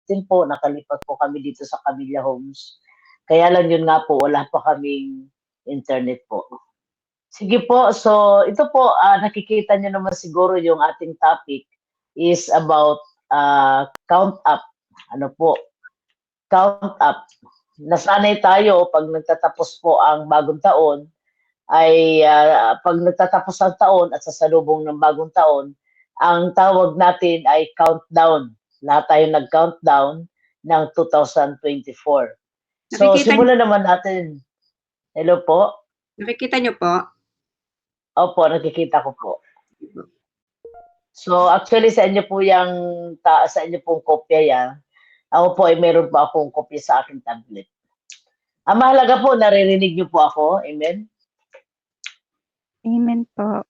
din po, nakalipat po kami dito sa Camilla Homes. Kaya lang yun nga po, wala pa kaming internet po. Sige po, so ito po, nakikita nyo naman siguro yung ating topic is about count up. Ano po? Count up. Nasanay tayo pag nagtatapos po ang bagong taon, ay pag nagtatapos ang taon at sasalubong ng bagong taon, ang tawag natin ay countdown. Lahat tayo nag-countdown ng 2024. So, Nakikita, simulan naman natin. Hello po? nakikita nyo po? Opo, nakikita ko po. So, actually, sa inyo po sa inyo pong kopya yan. Ako po ay meron pa akong kopya sa aking tablet. Ang mahalaga po, naririnig niyo po ako. Amen? Amen po.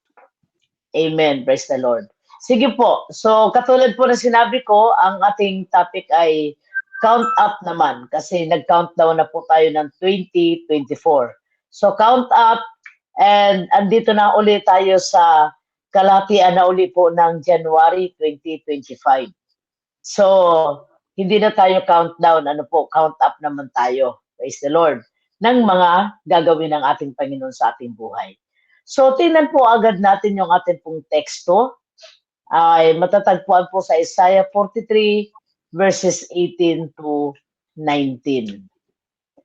Amen. Praise the Lord. Sige po. So, katulad po na sinabi ko, ang ating topic ay count up naman kasi nag-countdown na po tayo ng 2024. So, count up and andito na ulit tayo sa kalahatian na uli po ng January 2025. So, hindi na tayo countdown. Ano po, count up naman tayo. Praise the Lord. Ng mga gagawin ng ating Panginoon sa ating buhay. So, tingnan po agad natin yung ating pong teksto. Ay matatagpuan po sa Isaiah 43 verses 18 to 19.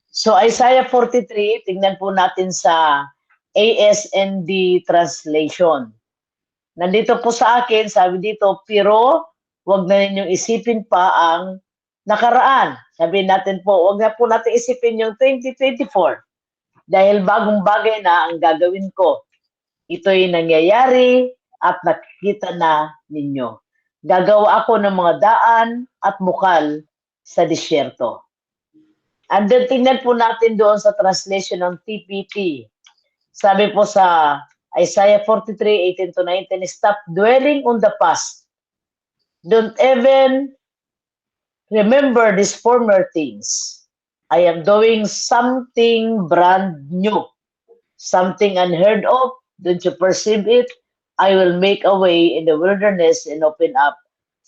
So, Isaiah 43, tingnan po natin sa ASND translation. Nandito po sa akin, sabi dito, pero wag na ninyong isipin pa ang nakaraan. Sabihin natin po, wag na po natin isipin yung 2024. Dahil bagong bagay na ang gagawin ko. Ito'y nangyayari at nakikita na ninyo. Gagawa ako ng mga daan at bukal sa disyerto. And then tingnan po natin doon sa translation ng TPT. Sabi po sa Isaiah 43, 18 to 19, stop dwelling on the past. Don't even remember these former things. I am doing something brand new, something unheard of. Don't you perceive it? I will make a way in the wilderness and open up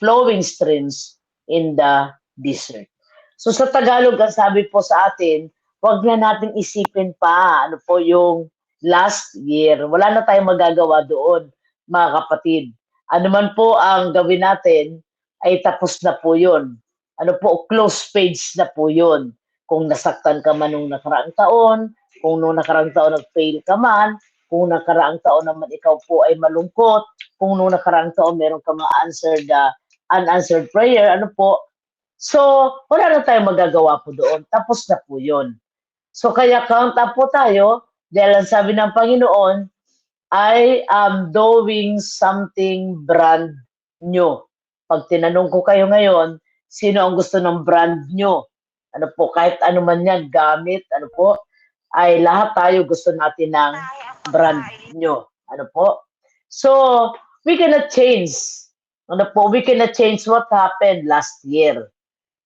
flowing streams in the desert. So sa Tagalog, ang sabi po sa atin, wag na natin isipin pa ano po yung last year. Wala na tayong magagawa doon, mga kapatid. Ano man po ang gawin natin, ay tapos na po yun. Ano po, close page na po yun. Kung nasaktan ka man nung nakaraang taon, kung nung nakaraang taon nag-fail ka man, kung nakaraang taon naman ikaw po ay malungkot, kung nung nakaraang taon meron ka mga unanswered prayer, ano po. So, wala na tayong magagawa po doon. Tapos na po yun. So, kaya count up po tayo dahil ang sabi ng Panginoon, I am doing something brand new. Pag tinanong ko kayo ngayon, sino ang gusto ng brand new? Ano po, kahit ano man yan, gamit, ano po, ay lahat tayo gusto natin ng brand new. Ano po? So, we cannot change. Ano po? We cannot change what happened last year.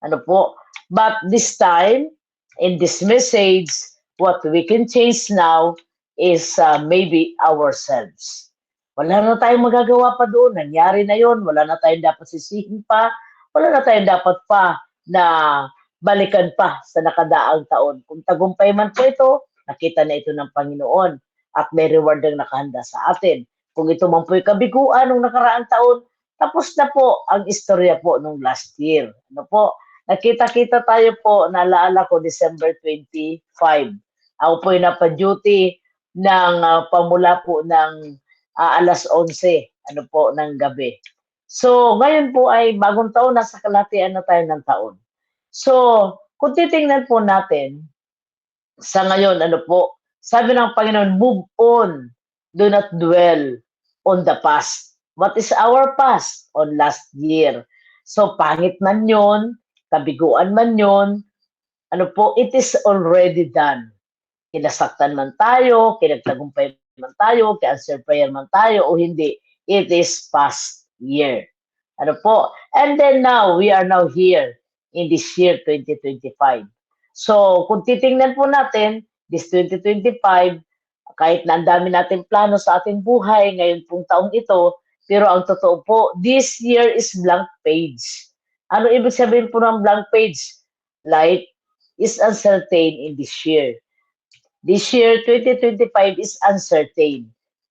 Ano po? But this time, in this message, what we can change now is maybe ourselves. Wala na tayong magagawa pa doon. Nangyari na yon. Wala na tayong dapat sisihin pa. Wala na tayong dapat pa na balikan pa sa nakadaang taon. Kung tagumpay man po ito, nakita na ito ng Panginoon at may reward ang nakahanda sa atin. Kung ito man po yung kabiguan ng nakaraang taon, tapos na po ang istorya po nung last year. Ano po? Nakita-kita tayo po, naalala ko, December 25. Ako po yung napa-duty ng pamula po ng alas 11, ano po, ng gabi. So, ngayon po ay bagong taon, nasa kalahatian na tayo ng taon. So, kung titingnan po natin, sa ngayon, ano po, sabi ng Panginoon, move on, do not dwell on the past. What is our past? On last year. So, pangit man yon, kabiguan man yon, ano po, it is already done. Kinasaktan man tayo, kinagtagumpay man tayo, ki-answer prayer man tayo, o hindi, it is past year. Ano po? And then now, we are now here in this year 2025. So, kung titingnan po natin, this 2025, kahit na ang dami natin plano sa ating buhay ngayon pong taong ito, pero ang totoo po, this year is blank page. Ano ibig sabihin po ng blank page? Life is uncertain in this year. This year, 2025 is uncertain.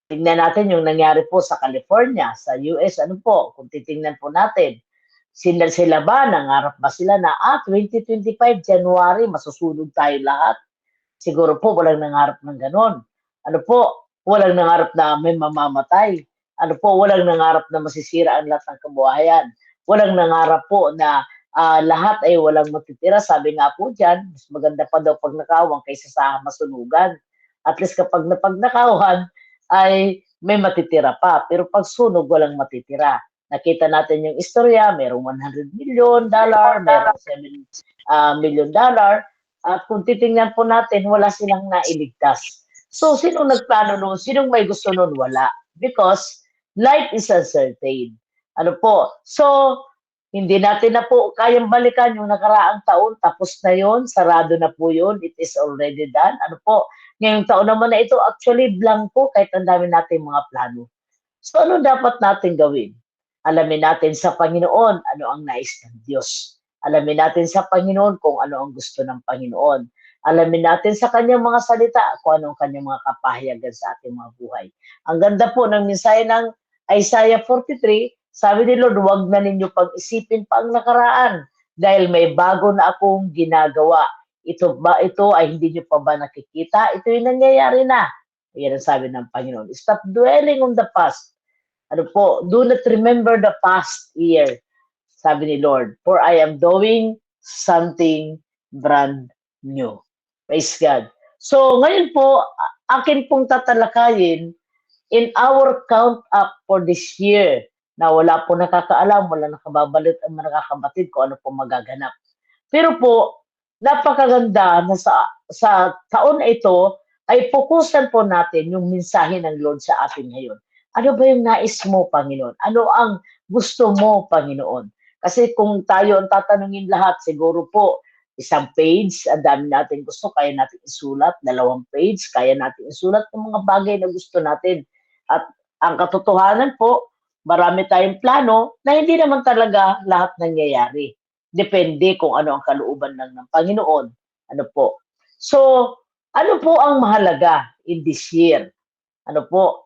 Tingnan natin yung nangyari po sa California, sa US, ano po, kung titingnan po natin. Sila ba, nangarap ba sila na, 2025, January, masusunog tayo lahat? Siguro po, walang nangarap ng ganon. Ano po, walang nangarap na may mamamatay. Ano po, walang nangarap na masisira ang lahat ng kabuhayan. Walang nangarap po na lahat ay walang matitira. Sabi nga po dyan, mas maganda pa daw pag nakawang kaysa sa masunugan. At least kapag napagnakawan, ay may matitira pa. Pero pag sunog, walang matitira. Nakita natin yung istorya, merong $100 million, merong $7 million, at kung titingnan po natin, wala silang nailigtas. So, sinong nagplano noon? Sinong may gusto noon? Wala. Because life is uncertain. Ano po? So, hindi natin na po kayang balikan yung nakaraang taon. Tapos na yon, sarado na po yun. It is already done. Ano po? Ngayong taon naman na ito, actually blanco kahit ang dami natin mga plano. So, ano dapat natin gawin? Alamin natin sa Panginoon ano ang nais ng Diyos. Alamin natin sa Panginoon kung ano ang gusto ng Panginoon. Alamin natin sa kanyang mga salita kung ano ang kanyang mga kapahayagan sa ating mga buhay. Ang ganda po ng mensahe ng Isaiah 43, sabi ni Lord, huwag na ninyo pag-isipin pa ang nakaraan dahil may bago na akong ginagawa. Ito ay hindi nyo pa ba nakikita? Ito yung nangyayari na. Yan ang sabi ng Panginoon. Stop dwelling on the past. Ano po, do not remember the past year, sabi ni Lord, for I am doing something brand new. Praise God. So, ngayon po, akin pong tatalakayin in our count up for this year na wala po nakakaalam, wala nakababalot ang nakakabatid kung ano po magaganap. Pero po, napakaganda na sa taon na ito ay fokusan po natin yung mensahe ng Lord sa atin ngayon. Ano ba yung nais mo, Panginoon? Ano ang gusto mo, Panginoon? Kasi kung tayo ang tatanungin lahat, siguro po, isang page, ang dami natin gusto, kaya natin isulat, 2 page, kaya natin isulat ng mga bagay na gusto natin. At ang katotohanan po, marami tayong plano na hindi naman talaga lahat nangyayari. Depende kung ano ang kalooban lang ng Panginoon. Ano po? So, ano po ang mahalaga in this year? Ano po?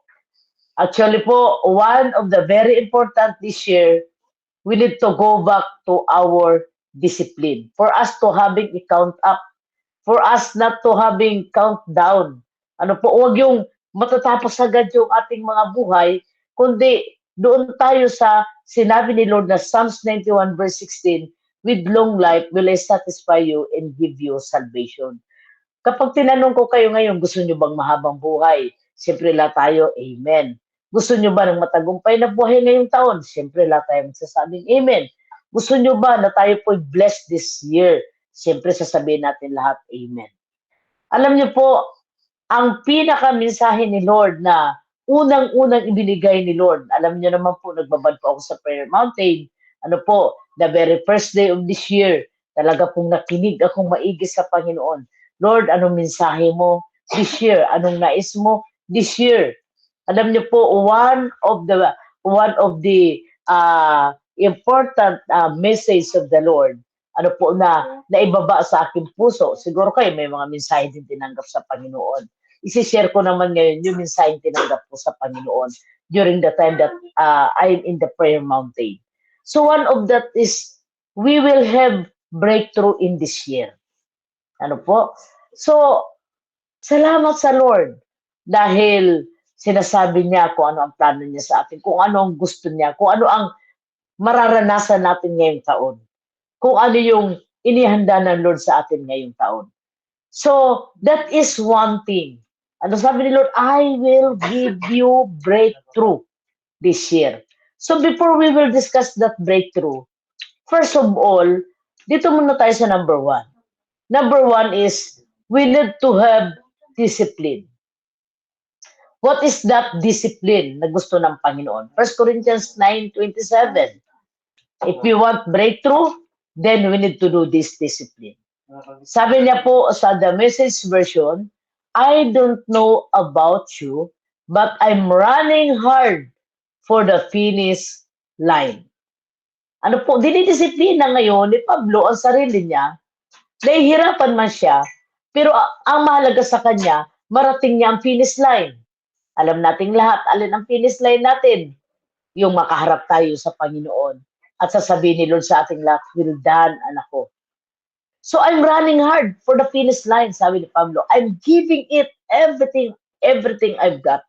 Actually po, one of the very important this year, we need to go back to our discipline. For us to having a count up. For us not to having countdown. Ano po, huwag yung matatapos agad yung ating mga buhay, kundi doon tayo sa sinabi ni Lord na Psalms 91 verse 16, with long life will I satisfy you and give you salvation. Kapag tinanong ko kayo ngayon, gusto nyo bang mahabang buhay? Siyempre lahat tayo, amen. Gusto nyo ba ng matagumpay na buhay ngayong taon? Siyempre lahat tayo magsasabing amen. Gusto nyo ba na tayo po'y blessed this year? Siyempre sasabihin natin lahat, amen. Alam nyo po, ang pinaka-mensahe ni Lord na unang-unang ibinigay ni Lord, alam nyo naman po, nagbabad po ako sa Prayer Mountain, ano po, the very first day of this year, talaga pong nakinig akong maigi sa Panginoon. Lord, anong mensahe mo this year? Anong nais mo this year? Alam niyo po, one of the important message of the Lord, ano po na naibaba sa aking puso. Siguro kayo may mga mensahe din tinanggap sa Panginoon. Isi-share ko naman ngayon yung mensahe tinanggap ko sa Panginoon during the time that I'm in the prayer mountain. So one of that is, we will have breakthrough in this year. Ano po? So, salamat sa Lord dahil sinasabi niya kung ano ang plano niya sa atin, kung ano ang gusto niya, kung ano ang mararanasan natin ngayong taon, kung ano yung inihanda ng Lord sa atin ngayong taon. So, that is one thing. Ano sabi ni Lord? I will give you breakthrough this year. So, before we will discuss that breakthrough, first of all, dito muna tayo sa number 1. Number 1 is, we need to have discipline. What is that discipline na gusto ng Panginoon? 1 Corinthians 9:27. If we want breakthrough, then we need to do this discipline. Sabi niya po sa The Message version, I don't know about you, but I'm running hard for the finish line. Ano po, dinidisiplina ngayon ni Pablo ang sarili niya. Nahihirapan man siya, pero ang mahalaga sa kanya, marating niya ang finish line. Alam nating lahat, alin ang finish line natin? Yung makaharap tayo sa Panginoon. At sasabihin ni Lord sa ating lahat, well done, anak ko. So I'm running hard for the finish line, sabi ni Pablo. I'm giving it everything I've got.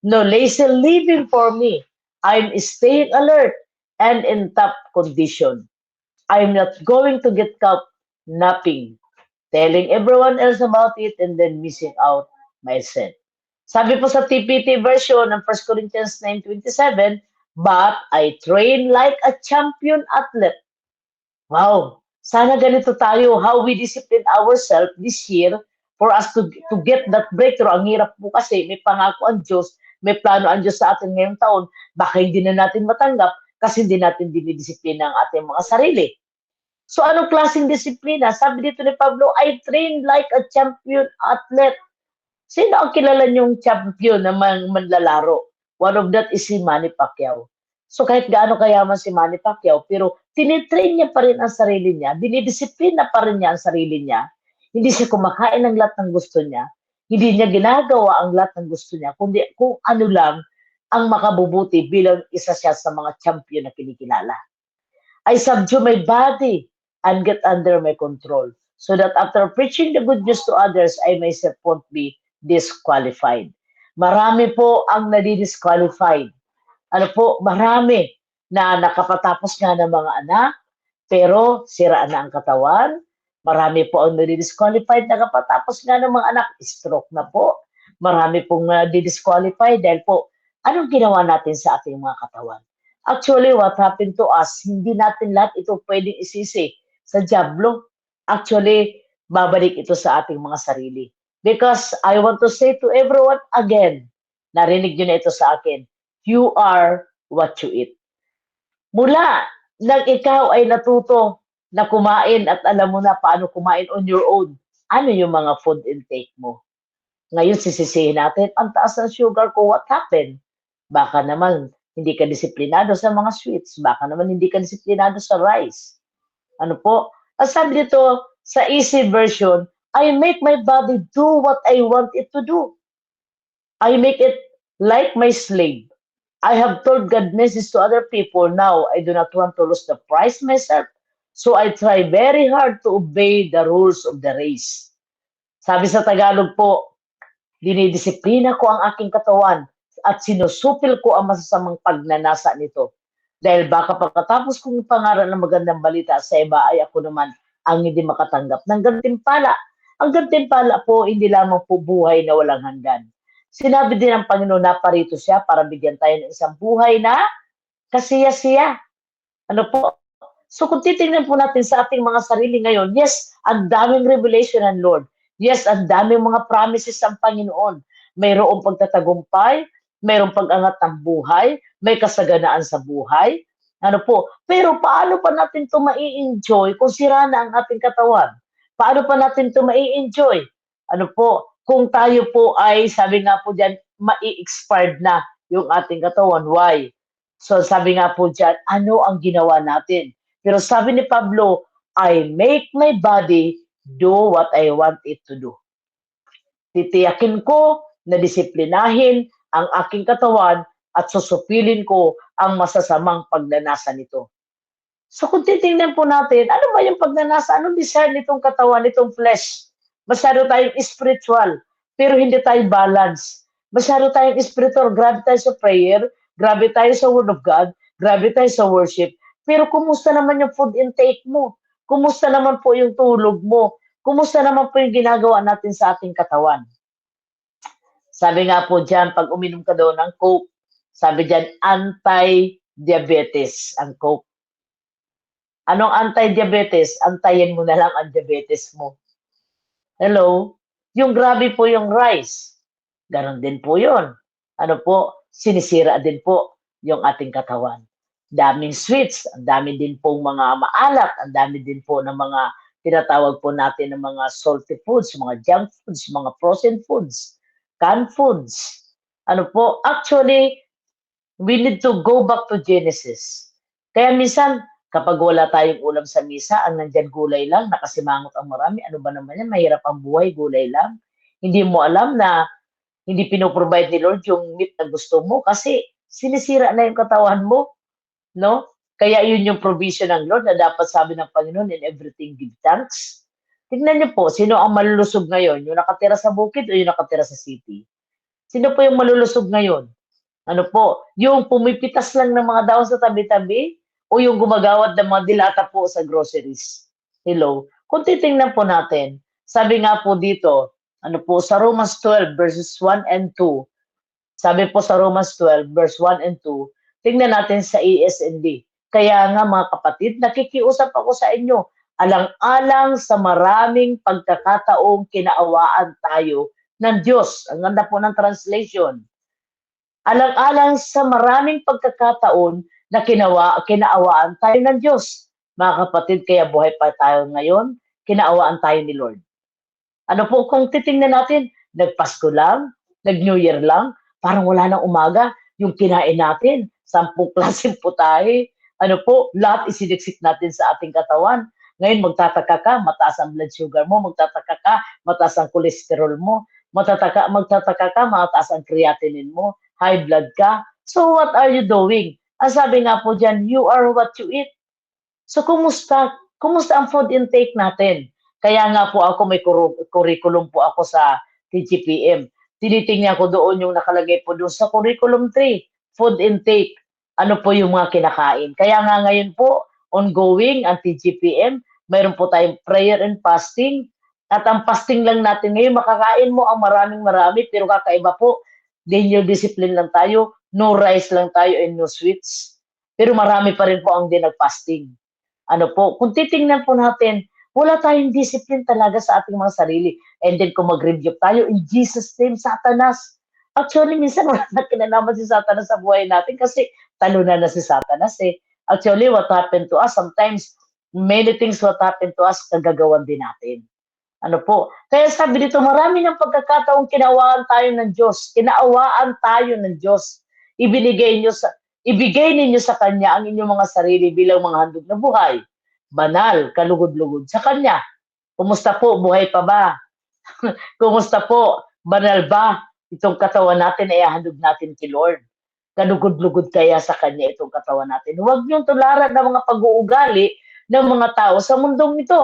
No lazy living for me. I'm staying alert and in top condition. I'm not going to get caught napping, telling everyone else about it and then missing out myself. Sabi po sa TPT version ng 1 Corinthians 9:27, but I train like a champion athlete. Wow! Sana ganito tayo, how we discipline ourselves this year for us to get that breakthrough. Ang hirap po kasi may pangako ang Diyos, may plano ang Diyos sa atin ngayong taon, baka hindi na natin matanggap kasi hindi natin dinidisiplina ang ating mga sarili. So anong klaseng disiplina? Sabi dito ni Pablo, I train like a champion athlete. Sino ang kilala niyong champion na manlalaro? One of that is si Manny Pacquiao. So kahit gaano kayaman si Manny Pacquiao, pero tinitrain niya pa rin ang sarili niya, dinidisiplina pa rin niya ang sarili niya, hindi siya kumakain ng lahat ng gusto niya, hindi niya ginagawa ang lahat ng gusto niya, kundi kung ano lang ang makabubuti bilang isa siya sa mga champion na kinikilala. I subdue my body and get under my control so that after preaching the good news to others, I myself won't be disqualified. Marami po ang nadi-disqualified. Ano po, marami na nakapatapos nga ng mga anak, pero sira na ang katawan. Marami po ang nadi-disqualified na nakapatapos nga ng mga anak, stroke na po. Marami pong nadi-disqualified dahil po, anong ginawa natin sa ating mga katawan? Actually, what happened to us, hindi natin lahat ito pwedeng isisi sa diablo. Actually, babalik ito sa ating mga sarili. Because I want to say to everyone again, narinig nyo na ito sa akin, you are what you eat. Mula nang ikaw ay natuto na kumain at alam mo na paano kumain on your own, ano yung mga food intake mo? Ngayon sisisihin natin, ang taas ng sugar ko, what happened? Baka naman hindi ka disiplinado sa mga sweets, baka naman hindi ka disiplinado sa rice. Ano po? Ang sabi dito, sa easy version, I make my body do what I want it to do. I make it like my slave. I have told God message to other people. Now, I do not want to lose the prize myself. So I try very hard to obey the rules of the race. Sabi sa Tagalog po, dinidisiplina ko ang aking katawan at sinusupil ko ang masasamang pagnanasa nito. Dahil baka pagkatapos kong pangaral ng magandang balita sa iba ay ako naman ang hindi makatanggap ng gantimpala. Ang gantimpala po, hindi lamang po buhay na walang hanggan. Sinabi din ng Panginoon na parito siya para bigyan tayo ng isang buhay na kasiya-siya. Ano po? So kung titingnan po natin sa ating mga sarili ngayon, yes, ang daming revelation ng Lord. Yes, ang daming mga promises ng Panginoon. Mayroong pagtatagumpay, mayroong pag-angat ng buhay, may kasaganaan sa buhay. Ano po? Pero paano pa natin ito mai-enjoy kung sira na ang ating katawan? Paano pa natin ito mai-enjoy? Ano po? Kung tayo po ay, sabi nga po dyan, mai-expired na yung ating katawan. Why? So sabi nga po dyan, ano ang ginawa natin? Pero sabi ni Pablo, I make my body do what I want it to do. Titiyakin ko na disiplinahin ang aking katawan at susupilin ko ang masasamang pagnanasa nito. So kung titingnan po natin, ano ba yung pagnanasa? Anong desire nitong katawan, nitong flesh? Masyado tayong spiritual, pero hindi tayo balance. Masyado tayong spiritual, grabe tayo sa prayer, grabe tayo sa word of God, grabe tayo sa worship, pero kumusta naman yung food intake mo? Kumusta naman po yung tulog mo? Kumusta naman po yung ginagawa natin sa ating katawan? Sabi nga po dyan, pag uminom ka daw ng Coke, sabi dyan, anti-diabetes ang Coke. Anong anti-diabetes? Antayin mo na lang ang diabetes mo. Hello? Yung grabe po yung rice. Ganon din po yun. Ano po? Sinisira din po yung ating katawan. Daming sweets, ang dami din pong mga maalat, ang dami din po ng mga tinatawag po natin ng mga salty foods, mga junk foods, mga frozen foods, canned foods. Ano po? Actually, we need to go back to Genesis. Kaya minsan, Kapag wala tayong ulam sa misa, ang nandyan gulay lang, nakasimangot ang marami. Ano ba naman yan? Mahirap ang buhay, gulay lang. Hindi mo alam na hindi pinoprovide ni Lord yung meat na gusto mo kasi sinisira na yung katawan mo, no? Kaya yun yung provision ng Lord na dapat sabi ng Panginoon, in everything give thanks. Tignan niyo po, sino ang malulusog ngayon? Yung nakatira sa bukid o yung nakatira sa city? Sino po yung malulusog ngayon? Ano po, yung pumipitas lang ng mga dahon sa tabi-tabi o yung gumagawad ng mga dilata po sa groceries? Hello? Kung titingnan po natin, sabi nga po dito, ano po, sa Romans 12 verses 1 and 2, sabi po sa Romans 12 verse 1 and 2, tingnan natin sa ESND. Kaya nga mga kapatid, nakikiusap ako sa inyo, alang-alang sa maraming pagkakataong kinaawaan tayo ng Diyos. Ang ganda po ng translation. Alang-alang sa maraming pagkakataon na kinaawaan tayo ng Diyos. Mga kapatid, kaya buhay pa tayo ngayon, kinaawaan tayo ni Lord. Ano po, kung titingnan natin, nagpasko lang, nag-New Year lang, parang wala nang umaga, yung kinain natin, 10 klase po tayo. Ano po, lahat isiniksik natin sa ating katawan. Ngayon, magtataka ka, mataas ang blood sugar mo, magtataka ka, mataas ang cholesterol mo, magtataka ka, mataas ang creatinine mo, high blood ka. So what are you doing? Ang sabi nga po dyan, you are what you eat. So kumusta? Kumusta ang food intake natin? Kaya nga po ako may curriculum po ako sa TGPM. Tinitingnan ko doon yung nakalagay po doon sa curriculum 3, food intake. Ano po yung mga kinakain. Kaya nga ngayon po, ongoing ang TGPM, mayroon po tayong prayer and fasting. At ang fasting lang natin ngayon, makakain mo ang maraming marami, pero kakaiba po, daily discipline lang tayo, no rice lang tayo and no sweets. Pero marami pa rin po ang di nag-fasting. Ano po, kung titingnan po natin, wala tayong discipline talaga sa ating mga sarili. And then kung mag-review tayo, in Jesus' name, Satanas. Actually, minsan wala na kinalaman si Satanas sa buhay natin kasi talunan na si Satanas eh. Actually, what happened to us, sometimes, many things what happened to us, kagagawan din natin. Ano po? Kaya sabi dito, marami ng pagkakataong kinawaan tayo ng Diyos. Kinaawaan tayo ng Diyos. Ibigay ninyo sa Kanya ang inyong mga sarili bilang mga handog na buhay. Banal, kalugod-lugod sa Kanya. Kumusta po? Buhay pa ba? Kumusta po? Banal ba? Itong katawan natin ay handog natin kay Lord. Kalugod-lugod kaya sa Kanya itong katawan natin. Huwag niyong tularan ng mga pag-uugali ng mga tao sa mundong ito.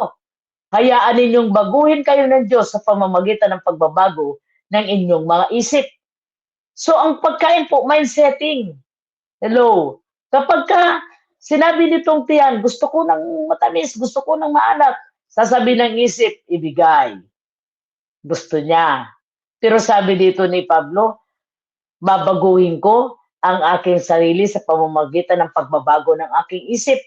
Hayaan ninyong baguhin kayo ng Diyos sa pamamagitan ng pagbabago ng inyong mga isip. So, ang pagkain po, mindsetting. Hello. Kapag ka sinabi nitong tiyan, gusto ko ng matamis, gusto ko ng maalat, sasabi ng isip, ibigay. Gusto niya. Pero sabi dito ni Pablo, babaguhin ko ang aking sarili sa pamamagitan ng pagbabago ng aking isip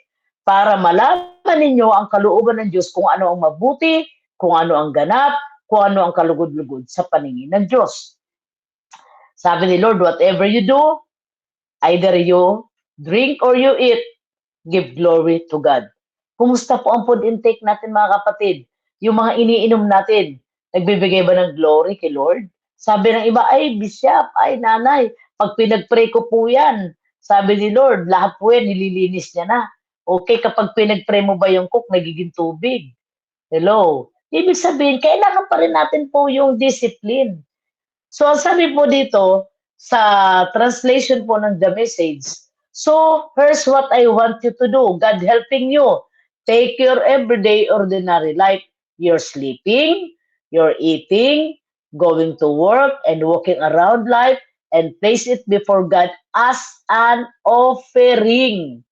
para malaman ninyo ang kalooban ng Diyos kung ano ang mabuti, kung ano ang ganap, kung ano ang kalugod-lugod sa paningin ng Diyos. Sabi ni Lord, whatever you do, either you drink or you eat, give glory to God. Kumusta po ang food intake natin mga kapatid? Yung mga iniinom natin, nagbibigay ba ng glory kay Lord? Sabi ng iba, ay bishop, ay nanay, pag pinag-pray ko po yan, sabi ni Lord, lahat po yan, nililinis niya na. Okay, kapag pinag-pray mo ba yung cook, nagiging tubig? Hello? Ibig sabihin, kailangan pa rin natin po yung discipline. So, sabi po dito, sa translation po ng The Message, so, here's what I want you to do. God helping you. Take your everyday ordinary life. You're sleeping, you're eating, going to work, and walking around life, and place it before God as an offering.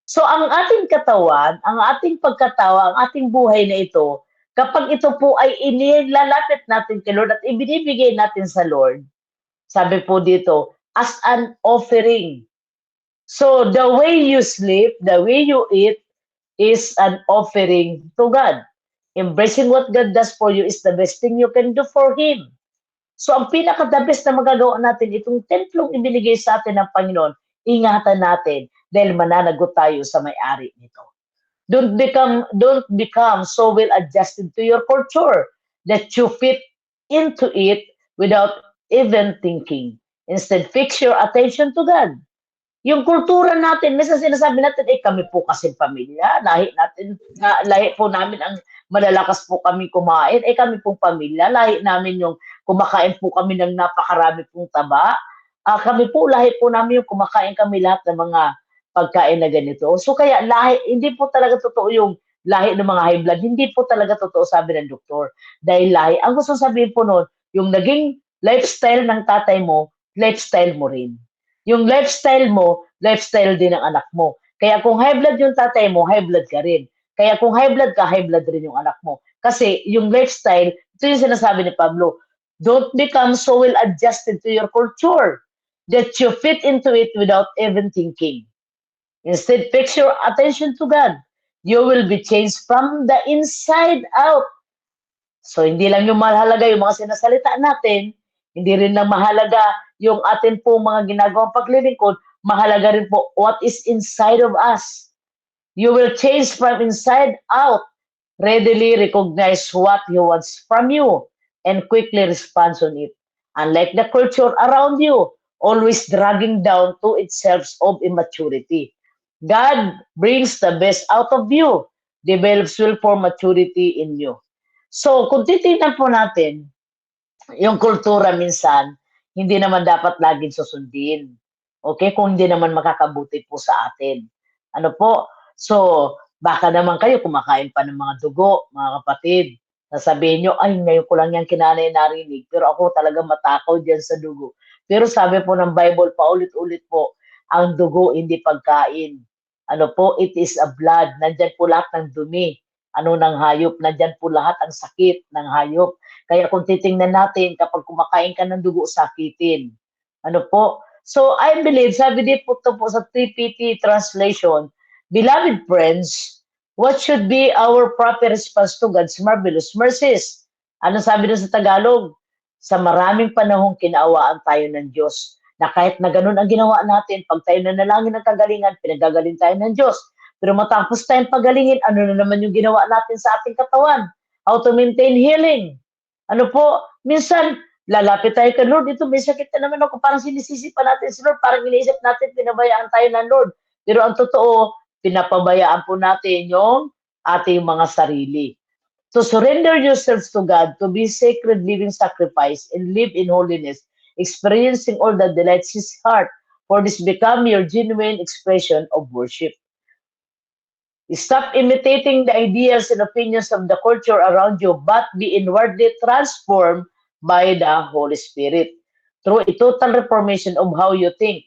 So ang ating katawan, ang ating pagkatawa, ang ating buhay na ito, kapag ito po ay inilalapit natin kay Lord at ibinibigay natin sa Lord, sabi po dito, as an offering. So the way you sleep, the way you eat, is an offering to God. Embracing what God does for you is the best thing you can do for Him. So ang pinaka-the best na magagawa natin, itong templong ibinigay sa atin ng Panginoon, ingatan natin dahil mananagot tayo sa may-ari nito. Don't become so well adjusted to your culture that you fit into it without even thinking. Instead, fix your attention to God. Yung kultura natin, minsan sinasabi natin, eh kami po kasi pamilya, lahi natin, lahi po namin ang malalakas po kami kumain, eh kami pong pamilya, lahi namin yung kumakain po kami ng napakarami pong taba. Kami po, lahi po namin yung kumakain kami lahat ng mga pagkain na ganito. So kaya lahi, hindi po talaga totoo yung lahi ng mga high blood, hindi po talaga totoo sabi ng doktor. Dahil lahi, ang gusto sabihin po noon, yung naging lifestyle ng tatay mo, lifestyle mo rin. Yung lifestyle mo, lifestyle din ng anak mo. Kaya kung high blood yung tatay mo, high blood ka rin. Kaya kung high blood ka, high blood rin yung anak mo. Kasi yung lifestyle, ito yung sinasabi ni Pablo, don't become so well adjusted to your culture that you fit into it without even thinking. Instead, fix your attention to God. You will be changed from the inside out. So, hindi lang yung mahalaga yung mga sinasalita natin, hindi rin lang mahalaga yung atin po mga ginagawang paglilingkod, mahalaga rin po what is inside of us. You will change from inside out, readily recognize what He wants from you, and quickly respond on it. Unlike the culture around you, always dragging down to itself of immaturity. God brings the best out of you, develops will for maturity in you. So, kung titignan po natin, yung kultura minsan, hindi naman dapat laging susundin. Okay? Kung hindi naman makakabuti po sa atin. Ano po? So, baka naman kayo kumakain pa ng mga dugo, mga kapatid. Sasabihin nyo, ay, ngayon ko lang yan kinanay narinig. Pero ako talaga matakaw dyan sa dugo. Pero sabi po ng Bible, paulit-ulit po, ang dugo hindi pagkain. Ano po? It is a blood. Nandyan po lahat ng dumi. Ano ng hayop? Nandyan po lahat ang sakit ng hayop. Kaya kung titingnan natin, kapag kumakain ka ng dugo, sakitin. Ano po? So, I believe, sabi dito po sa TPT translation, beloved friends, what should be our proper response to God's marvelous mercies? Ano sabi doon sa Tagalog? Sa maraming panahong kinaawaan tayo ng Diyos na kahit na ganun ang ginawa natin, pag tayo nanalangin ng kagalingan, pinagagaling tayo ng Diyos. Pero matapos tayong pagalingin, ano na naman yung ginawa natin sa ating katawan? How to maintain healing? Ano po, minsan, lalapit tayo kay Lord, ito may sakit na naman ako, parang sinisisi pa natin si Lord, parang iniisip natin, pinabayaan tayo ng Lord. Pero ang totoo, pinapabayaan po natin yung ating mga sarili. To surrender yourselves to God, to be sacred living sacrifice, and live in holiness, experiencing all that delights His heart, for this become your genuine expression of worship. Stop imitating the ideas and opinions of the culture around you, but be inwardly transformed by the Holy Spirit through a total reformation of how you think.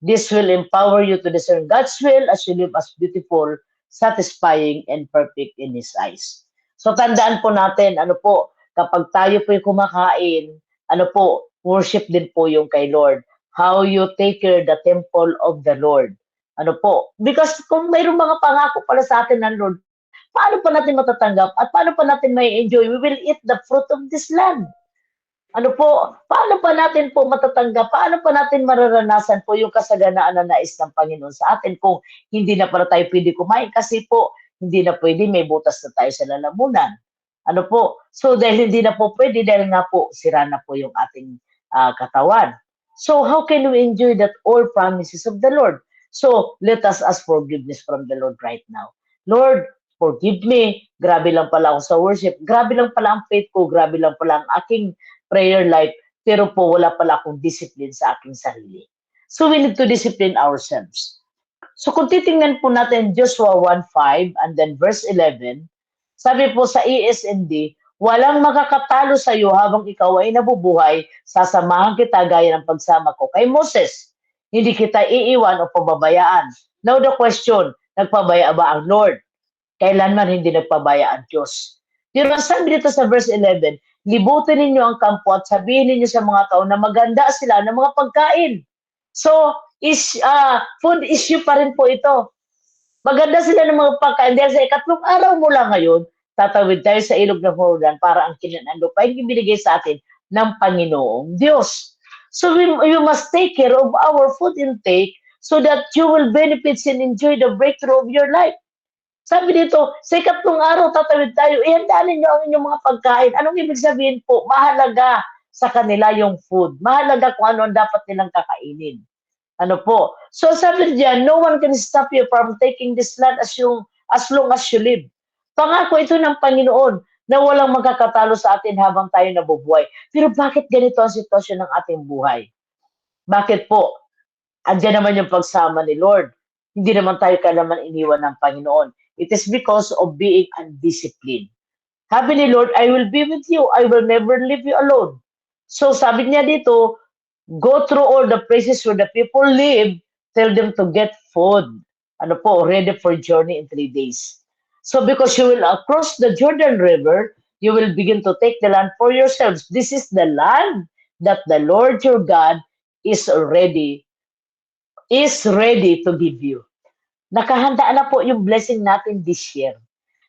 This will empower you to discern God's will as you live as beautiful, satisfying, and perfect in His eyes. So tandaan po natin, ano po, kapag tayo po yung kumakain, ano po, worship din po yung kay Lord. How you take care the temple of the Lord. Ano po? Because kung mayroong mga pangako pala sa atin ng Lord, paano pa natin matatanggap at paano pa natin may enjoy? We will eat the fruit of this land. Ano po? Paano pa natin po matatanggap? Paano pa natin mararanasan po yung kasaganaan na nais ng Panginoon sa atin kung hindi na pala tayo pwede kumain? Kasi po, hindi na pwede, may butas na tayo sa lalamunan. Ano po? So, dahil hindi na po pwede, dahil nga po, sira na po yung ating katawan. So, how can we enjoy that all promises of the Lord? So, let us ask forgiveness from the Lord right now. Lord, forgive me. Grabe lang pala ako sa worship. Grabe lang pala ang faith ko. Grabe lang pala ang aking prayer life. Pero po, wala pala akong discipline sa aking sarili. So, we need to discipline ourselves. So, kung titingnan po natin Joshua 1:5 and then verse 11, sabi po sa ESND, walang makakatalo sa iyo habang ikaw ay nabubuhay, sasamahan kita gaya ng pagsama ko kay Moses. Hindi kita iiwan o pababayaan. Now the question, nagpabaya ba ang Lord? Kailanman hindi nagpabaya ang Diyos. Pero ang sabi dito sa verse 11, libutin ninyo ang kampo at sabihin ninyo sa mga tao na maganda sila ng mga pagkain. So, food issue pa rin po ito. Maganda sila ng mga pagkain dahil sa ikatlong araw mula ngayon, tatawid tayo sa ilog ng Jordan para ang kinanang lupa ay ibinigay sa atin ng Panginoong Diyos. So we must take care of our food intake so that you will benefit and enjoy the breakthrough of your life. Sabi dito, sa ikatlong araw tatawid tayo, ihanda ninyo ang inyong mga pagkain. Anong ibig sabihin po? Mahalaga sa kanila yung food. Mahalaga kung ano ang dapat nilang kakainin. Ano po? So sabi diyan, no one can stop you from taking this land as long as you live. Pangako ito ng Panginoon na walang magkakatalo sa atin habang tayo nabubuhay. Pero bakit ganito ang sitwasyon ng ating buhay? Bakit po? Andiyan naman yung pagsama ni Lord. Hindi naman tayo kailanman iniwan ng Panginoon. It is because of being undisciplined. Sabi ni Lord, I will be with you. I will never leave you alone. So sabi niya dito, go through all the places where the people live, tell them to get food. Ano po, ready for journey in 3 days. So because you will cross the Jordan River, you will begin to take the land for yourselves. This is the land that the Lord your God is ready to give you. Nakahanda na po yung blessing natin this year.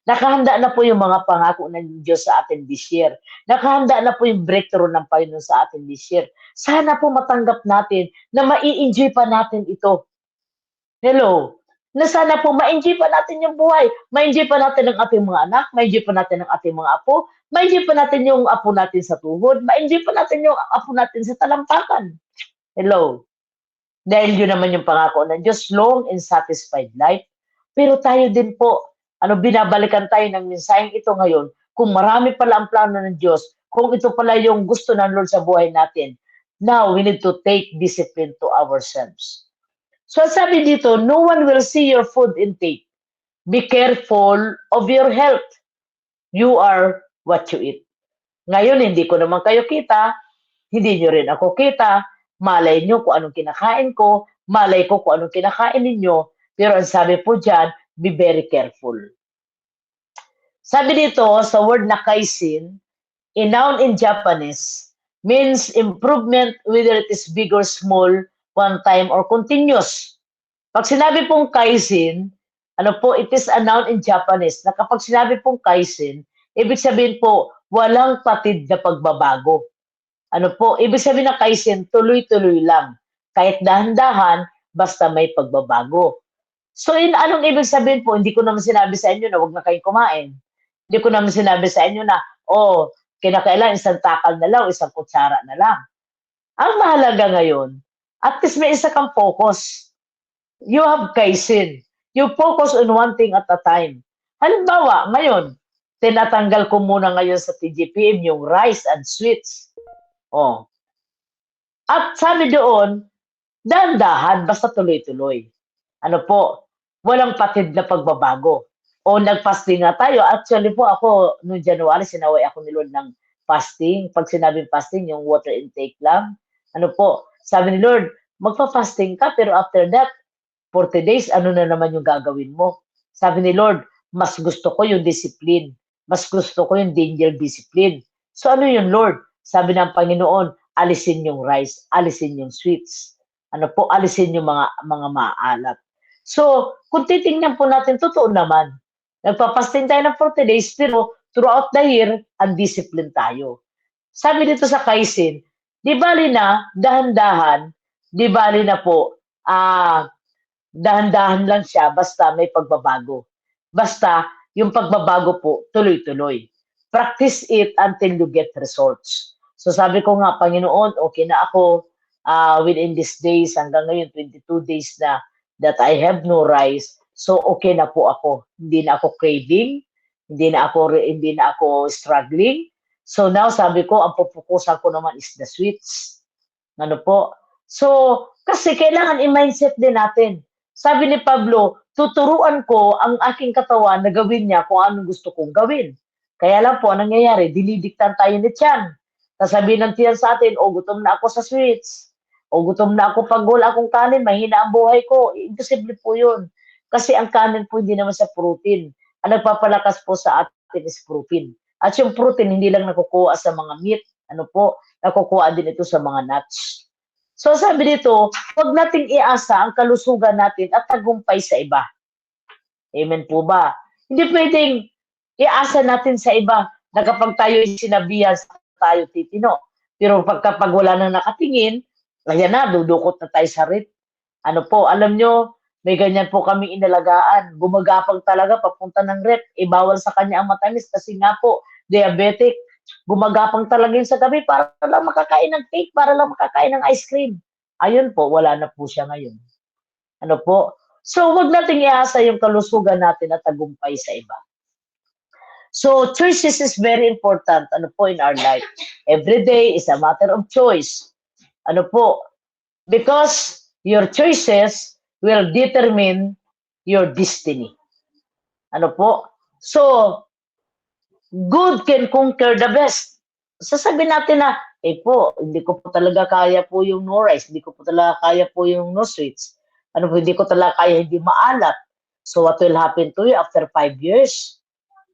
Nakahanda na po yung mga pangako ng Diyos sa atin this year. Nakahanda na po yung breakthrough ng Panginoon sa atin this year. Sana po matanggap natin na mai-enjoy pa natin ito. Hello? Na sana po ma-enjoy pa natin yung buhay. Ma-enjoy pa natin ang ating mga anak, ma-enjoy pa natin ang ating mga apo, ma-enjoy pa natin yung apo natin sa tuhod, ma-enjoy pa natin yung apo natin sa talampakan. Hello? Dahil yun naman yung pangako ng Diyos, long and satisfied life. Pero tayo din po, binabalikan tayo ng mensaheng ito ngayon, kung marami pala ang plano ng Diyos, kung ito pala yung gusto ng Lord sa buhay natin, now we need to take discipline to ourselves. So sabi dito, no one will see your food intake. Be careful of your health. You are what you eat. Ngayon, hindi ko naman kayo kita, hindi nyo rin ako kita, malay nyo kung anong kinakain ko, malay ko kung anong kinakain ninyo, pero ang sabi po dyan, be very careful. Sabi dito, sa word na kaisin, a noun in Japanese, means improvement whether it is big or small, one time or continuous. Pag sinabi pong kaisin, ano po, it is a noun in Japanese, na kapag sinabi pong kaisin, ibig sabihin po, walang patid na pagbabago. Ano po, ibig sabihin ng kaizen, tuloy-tuloy lang. Kahit dahan-dahan, basta may pagbabago. So, anong ibig sabihin po? Hindi ko naman sinabi sa inyo na huwag na kayong kumain. Hindi ko naman sinabi sa inyo na, kinakailan isang takal na lang, isang kutsara na lang. Ang mahalaga ngayon, at least may isa kang focus. You have kaizen. You focus on one thing at a time. Halimbawa, ngayon, tinatanggal ko muna ngayon sa TGPM yung rice and sweets. At sabi doon, dahan-dahan, basta tuloy-tuloy. Ano po, walang patid na pagbabago. Nag-fasting nga tayo. Actually po ako, noong January, sinaway ako ni Lord ng fasting. Pag sinabing fasting, yung water intake lang. Ano po, sabi ni Lord, magpa-fasting ka, pero after that, 40 days, ano na naman yung gagawin mo? Sabi ni Lord, mas gusto ko yung discipline. Mas gusto ko yung danger discipline. So ano yun, Lord? Sabi ng Panginoon, alisin yung rice, alisin yung sweets. Ano po, alisin yung mga maalat. So, kung titingnan po natin, totoo naman. Nagpapasting tayo ng 40 days, pero throughout the year, undisciplined tayo. Sabi dito sa kaisin, di bali na, dahan-dahan, di bali na po, dahan-dahan lang siya, basta may pagbabago. Basta, yung pagbabago po, tuloy-tuloy. Practice it until you get results. So sabi ko nga, Panginoon, okay na ako within these days, hanggang ngayon, 22 days na that I have no rice. So okay na po ako. Hindi na ako craving, hindi na ako struggling. So now, sabi ko, ang pupukusan ko naman is the sweets. Ano po? So, kasi kailangan i-mindset din natin. Sabi ni Pablo, tuturuan ko ang aking katawan na gawin niya kung anong gusto kong gawin. Kaya lang po, ang nangyayari, dinidiktan tayo ni Tiyan. Sasabihin ng Tiyan sa atin, gutom na ako sa sweets. Gutom na ako pag wala akong kanin, mahina ang buhay ko. Imposible po yun. Kasi ang kanin po hindi naman sa protein. Ang nagpapalakas po sa atin is protein. At yung protein, hindi lang nakukuha sa mga meat. Ano po, nakukuha din ito sa mga nuts. So sabi dito, huwag nating iasa ang kalusugan natin at tagumpay sa iba. Amen po ba? Hindi pwedeng iasa natin sa iba na kapag tayo sinabihan, tayo titino. Pero kapag wala nang nakatingin, ayan na, dudukot na tayo sa rip. Ano po, alam nyo, may ganyan po kami inalagaan. Gumagapang talaga papunta ng rep. Bawal sa kanya ang matamis kasi nga po, diabetic. Gumagapang talaga yun sa gabi para lang makakain ng cake, para lang makakain ng ice cream. Ayun po, wala na po siya ngayon. Ano po? So, wag nating iasa yung kalusugan natin at tagumpay sa iba. So, choices is very important, ano po, in our life. Every day is a matter of choice. Ano po? Because your choices will determine your destiny. Ano po? So, good can conquer the best. Sasabihin natin na, po, hindi ko po talaga kaya po yung no rice, hindi ko po talaga kaya po yung no sweets. Ano po, hindi ko talaga kaya hindi maalat. So what will happen to you after 5 years?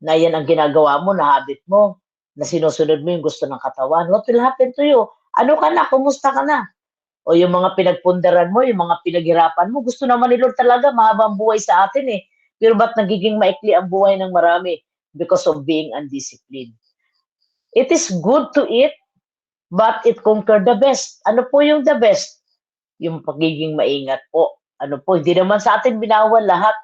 Na yan ang ginagawa mo, na habit mo, na sinusunod mo yung gusto ng katawan. What will happen to you? Ano ka na? Kumusta ka na? O yung mga pinagpundaran mo, yung mga pinaghirapan mo, gusto naman ni Lord talaga mahabang buhay sa atin eh. Pero ba't nagiging maikli ang buhay ng marami? Because of being undisciplined. It is good to eat, but it conquer the best. Ano po yung the best? Yung pagiging maingat po. Ano po, hindi naman sa atin binawal lahat.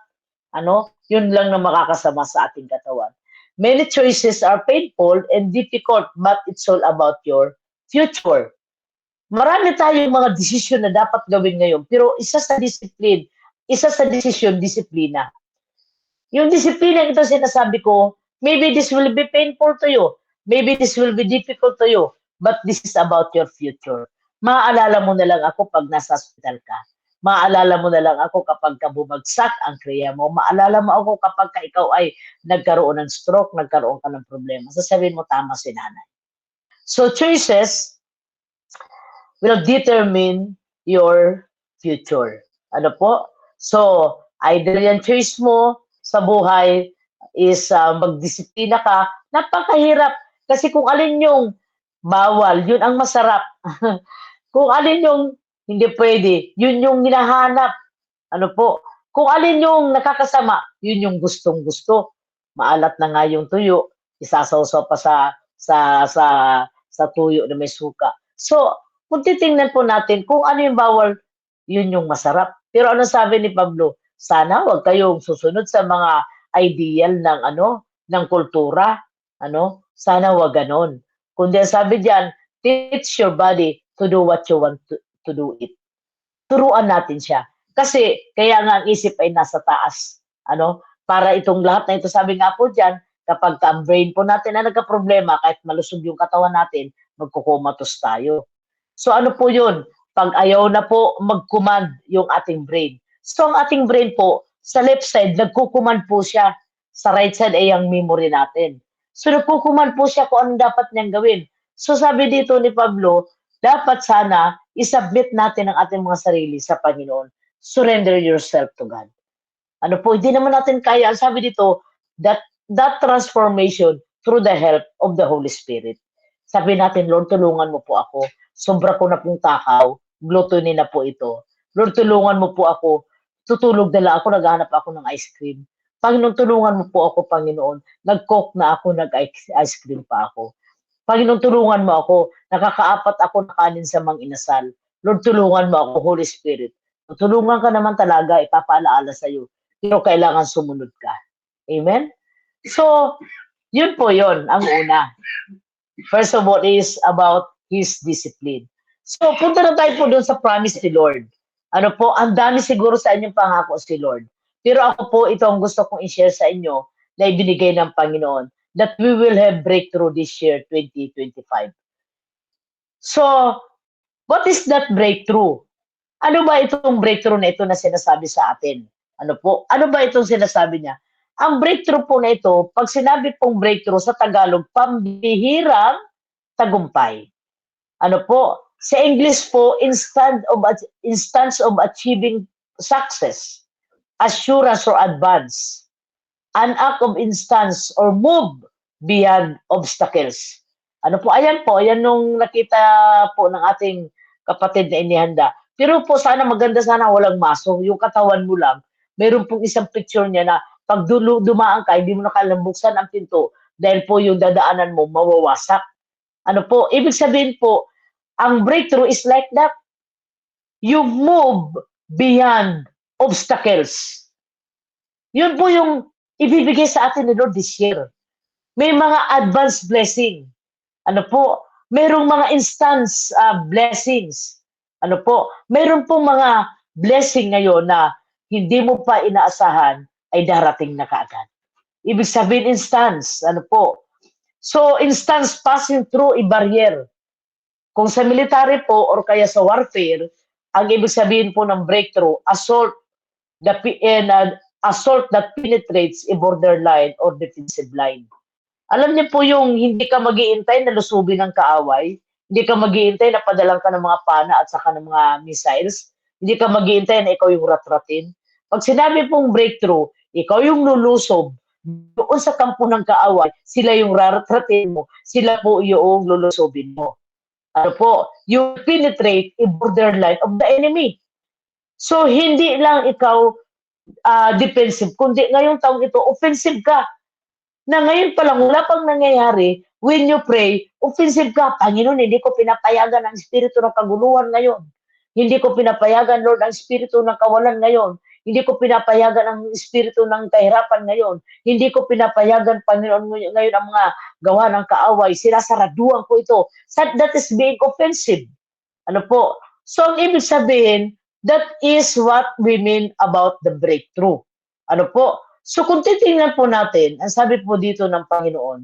Ano, yun lang na makakasama sa ating katawan. Many choices are painful and difficult, but it's all about your future. Marami tayong mga desisyon na dapat gawin ngayon, pero isa sa desisyon, disiplina. Yung disiplina ito sinasabi ko, maybe this will be painful to you, maybe this will be difficult to you, but this is about your future. Maaalala mo na lang ako pag nasa hospital ka. Maaalala mo na lang ako kapag ka bumagsak ang kriya mo. Maalala mo ako kapag ka ikaw ay nagkaroon ng stroke, nagkaroon ka ng problema. Sasabihin mo, tama si nanay. So choices will determine your future. Ano po? So, either yung choice mo sa buhay is magdisiplina ka, napakahirap. Kasi kung alin yung bawal, yun ang masarap. Kung alin yung hindi pwede, yun yung hinahanap. Ano po? Kung alin yung nakakasama, yun yung gustong-gusto. Maalat na nga yung tuyo, isasawsaw pa sa tuyo na may suka. So, kung titingnan po natin kung ano yung bawal, yun yung masarap. Pero ano sabi ni Pablo? Sana wag kayong susunod sa mga ideal ng ng kultura, Sana wag ganon. Kundi sabi diyan, teach your body to do what you want to do it. Turuan natin siya. Kasi kaya nga ang isip ay nasa taas. Para itong lahat na ito, sabi nga po diyan, kapag ang brain po natin na nagka-problema, kahit malusog yung katawan natin, magkukumatos tayo. So ano po yun? Pag ayaw na po mag-command yung ating brain. So ang ating brain po, sa left side, nagkukuman po siya. Sa right side ay ang memory natin. So nagkukuman po siya kung anong dapat niyang gawin. So sabi dito ni Pablo, dapat sana isubmit natin ang ating mga sarili sa Panginoon. Surrender yourself to God. Ano po, hindi naman natin kaya. Ang sabi dito, that transformation through the help of the Holy Spirit. Sabi natin, Lord, tulungan mo po ako. Sobra ko na pong takaw. Gluttony na po ito. Lord, tulungan mo po ako. Tutulog na lang ako, naghahanap ako ng ice cream. Panginoon, tulungan mo po ako, Panginoon. Nag-coke na ako, nag-ice cream pa ako. Panginoon, tulungan mo ako. Nakakaapat ako na kanin sa mga inasal. Lord, tulungan mo ako, Holy Spirit. Tulungan ka naman talaga, ipapaalaala sa iyo. Pero kailangan sumunod ka. Amen? So, yun po yun, ang una. First of all is about His discipline. So, punta na tayo po doon sa promise ni Lord. Ano po, ang dami siguro sa inyong pangako si Lord. Pero ako po, ito ang gusto kong i-share sa inyo na ibinigay ng Panginoon, that we will have breakthrough this year, 2025. So, what is that breakthrough? Ano ba itong breakthrough na ito na sinasabi sa atin? Ano po? Ano ba itong sinasabi niya? Ang breakthrough po na ito, pag sinabi pong breakthrough sa Tagalog, pambihirang tagumpay. Ano po? Sa English po, instance of achieving success, assurance or advance, an act of instance or move beyond obstacles. Ano po? Ayan po, ayan nung nakita po ng ating kapatid na inihanda. Pero po sana maganda sana walang maso, yung katawan mo lang. Meron pong isang picture niya na pag dumaan ka, hindi mo nakalambuksan ang pinto dahil po yung dadaanan mo mawawasak. Ano po? Ibig sabihin po, ang breakthrough is like that. You move beyond obstacles. Yun po yung ibibigay sa atin ni Lord this year. May mga advanced blessing. Ano po? Merong mga instance blessings. Ano po, mayroon pong mga blessing ngayon na hindi mo pa inaasahan ay darating na kaagad. Ibig sabihin instance, ano po. So, instance passing through a barrier. Kung sa military po or kaya sa warfare, ang ibig sabihin po ng breakthrough, assault that penetrates a borderline or defensive line. Alam niyo po yung hindi ka mag-iintay na lusubin ng kaaway, hindi ka mag-iintay na padalang ka ng mga pana at saka ng mga missiles, hindi ka mag-iintay na ikaw yung ratratin. Pag sinabi pong breakthrough, ikaw yung lulusob doon sa kampo ng kaaway, sila yung ratratin mo, sila po yung lulusobin mo. Ano po, you penetrate a borderline of the enemy. So, hindi lang ikaw defensive, kundi ngayong taong ito, offensive ka. Na ngayon pa lang, wala pang nangyayari, when you pray, offensive ka, Panginoon, hindi ko pinapayagan ang espiritu ng kaguluhan ngayon. Hindi ko pinapayagan, Lord, ang espiritu ng kawalan ngayon. Hindi ko pinapayagan ang espiritu ng kahirapan ngayon. Hindi ko pinapayagan, Panginoon, ngayon ang mga gawa ng kaaway. Sinasaraduan ko ito. That is being offensive. Ano po? So, ang ibig sabihin, that is what we mean about the breakthrough. Ano po? So, kung titingnan po natin, ang sabi po dito ng Panginoon,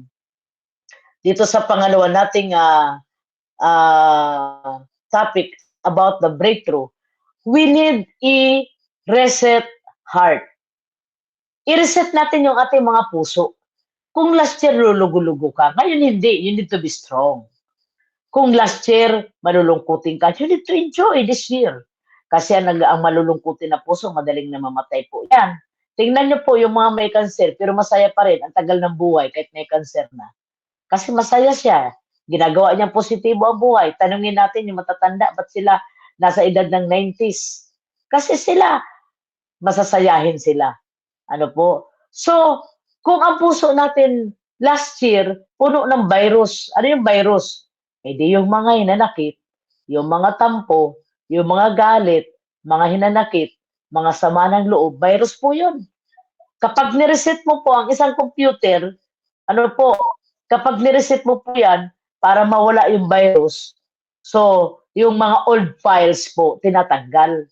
dito sa pangalawa nating topic about the breakthrough, we need a reset heart. I-reset natin yung ating mga puso. Kung last year lulugo-lugo ka, ngayon hindi, you need to be strong. Kung last year malulungkutin ka, you need to enjoy this year. Kasi ang malulungkutin na puso, madaling namamatay po yan. Tingnan niyo po yung mga may cancer, pero masaya pa rin, ang tagal ng buhay kahit may cancer na. Kasi masaya siya. Ginagawa niyang positibo ang buhay. Tanungin natin yung matatanda, ba't sila nasa edad ng 90s? Kasi sila, masasayahin sila. Ano po? So, kung ang puso natin last year, puno ng virus. Ano yung virus? Eh di yung mga hinanakit, yung mga tampo, yung mga galit, mga hinanakit, mga sama ng loob, virus po yun. Kapag nireset mo po ang isang computer, ano po, kapag nireset mo po yan, para mawala yung virus, so, yung mga old files po, tinatanggal.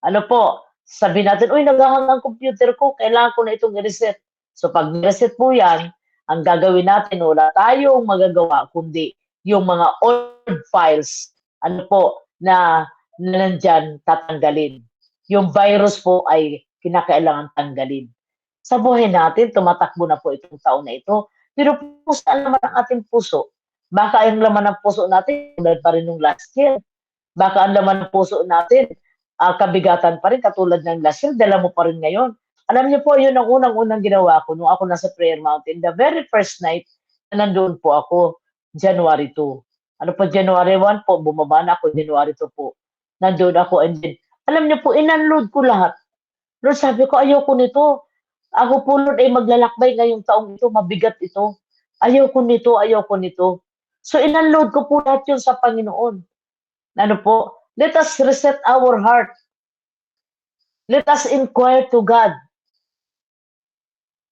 Ano po, sabi natin, uy, naghahang ang computer ko, kailangan ko na itong i-reset. So, pag reset po yan, ang gagawin natin, wala tayong magagawa, kundi yung mga old files, ano po, na nandyan, tatanggalin. Yung virus po ay kinakailangan tanggalin. Sa buhay natin, tumatakbo na po itong taon na ito. Pero po saan naman ang ating puso? Baka ang laman ng puso natin, tulad pa rin nung last year. Baka ang laman ng puso natin, kabigatan pa rin, katulad ng last year, dala mo pa rin ngayon. Alam niyo po, yun ang unang-unang ginawa ko nung ako nasa Prayer Mountain. The very first night na nandoon po ako, January 2. Ano po, January 1 po, bumaba na ako, January 2 po. Nandoon ako, and then, alam niyo po, inunload ko lahat. Lord, sabi ko, ayoko nito. Ako po, Lord, ay maglalakbay ngayong taong ito, mabigat ito. Ayoko nito, ayoko nito. So, inunload ko po lahat yun sa Panginoon. Ano po? Let us reset our heart. Let us inquire to God.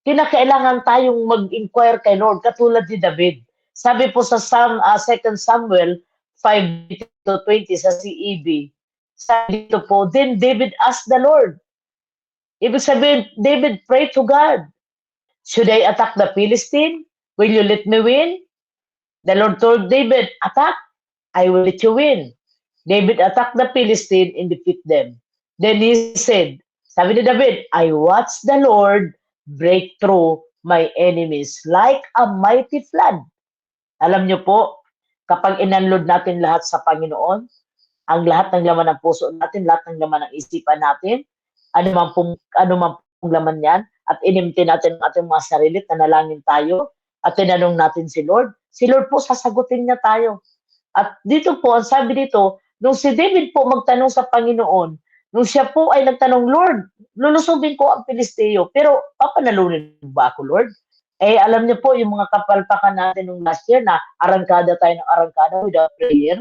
Kinakailangan tayong mag-inquire kay Lord, katulad ni David. Sabi po sa 2 Samuel 5:20 sa CEB, sabi dito po, then David asked the Lord. Ibig sabihin, David prayed to God. Should I attack the Philistine? Will you let me win? The Lord told David, attack, I will let you win. David attacked the Philistine and defeat them. Then he said, sabi ni David, I watched the Lord break through my enemies like a mighty flood. Alam niyo po, kapag inunload natin lahat sa Panginoon, ang lahat ng laman ng puso natin, lahat ng laman ng isipan natin, ano man pong laman yan, at inimti natin ang ating mga sarili, nanalangin tayo, at tinanong natin si Lord po sasagutin niya tayo. At dito po, ang sabi dito, nung si David po magtanong sa Panginoon, nung siya po ay nagtanong, Lord, lulusubin ko ang Pilisteo, pero papanalunin ba ako, Lord? Eh, alam niyo po, yung mga kapalpakan natin nung last year na arangkada tayo ng arangkada without prayer,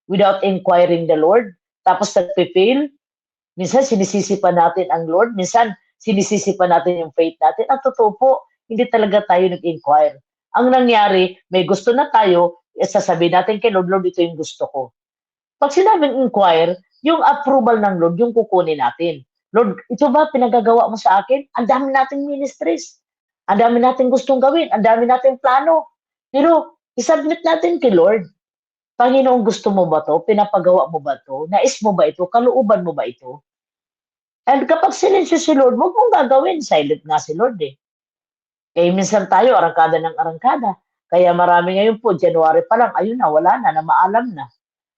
without inquiring the Lord, tapos nagpe-fail. Minsan sinisisi pa natin ang Lord, minsan sinisisi pa natin yung faith natin. Ang totoo po, hindi talaga tayo nag-inquire. Ang nangyari, may gusto na tayo, sasabihin natin kay Lord, Lord, ito yung gusto ko. Pag sinabing inquire, yung approval ng Lord, yung kukunin natin. Lord, ito ba pinagagawa mo sa akin? Ang dami nating ministries. Ang dami nating gustong gawin. Ang dami nating plano. Pero, isubmit natin kay Lord. Panginoon, gusto mo ba to? Pinapagawa mo ba to? Nais mo ba ito? Kalooban mo ba ito? And kapag silensyo si Lord, huwag mong gagawin. Silent nga si Lord eh. Eh, minsan tayo, arangkada ng arangkada. Kaya marami ngayon po, January pa lang, ayun na, wala na, maalam na.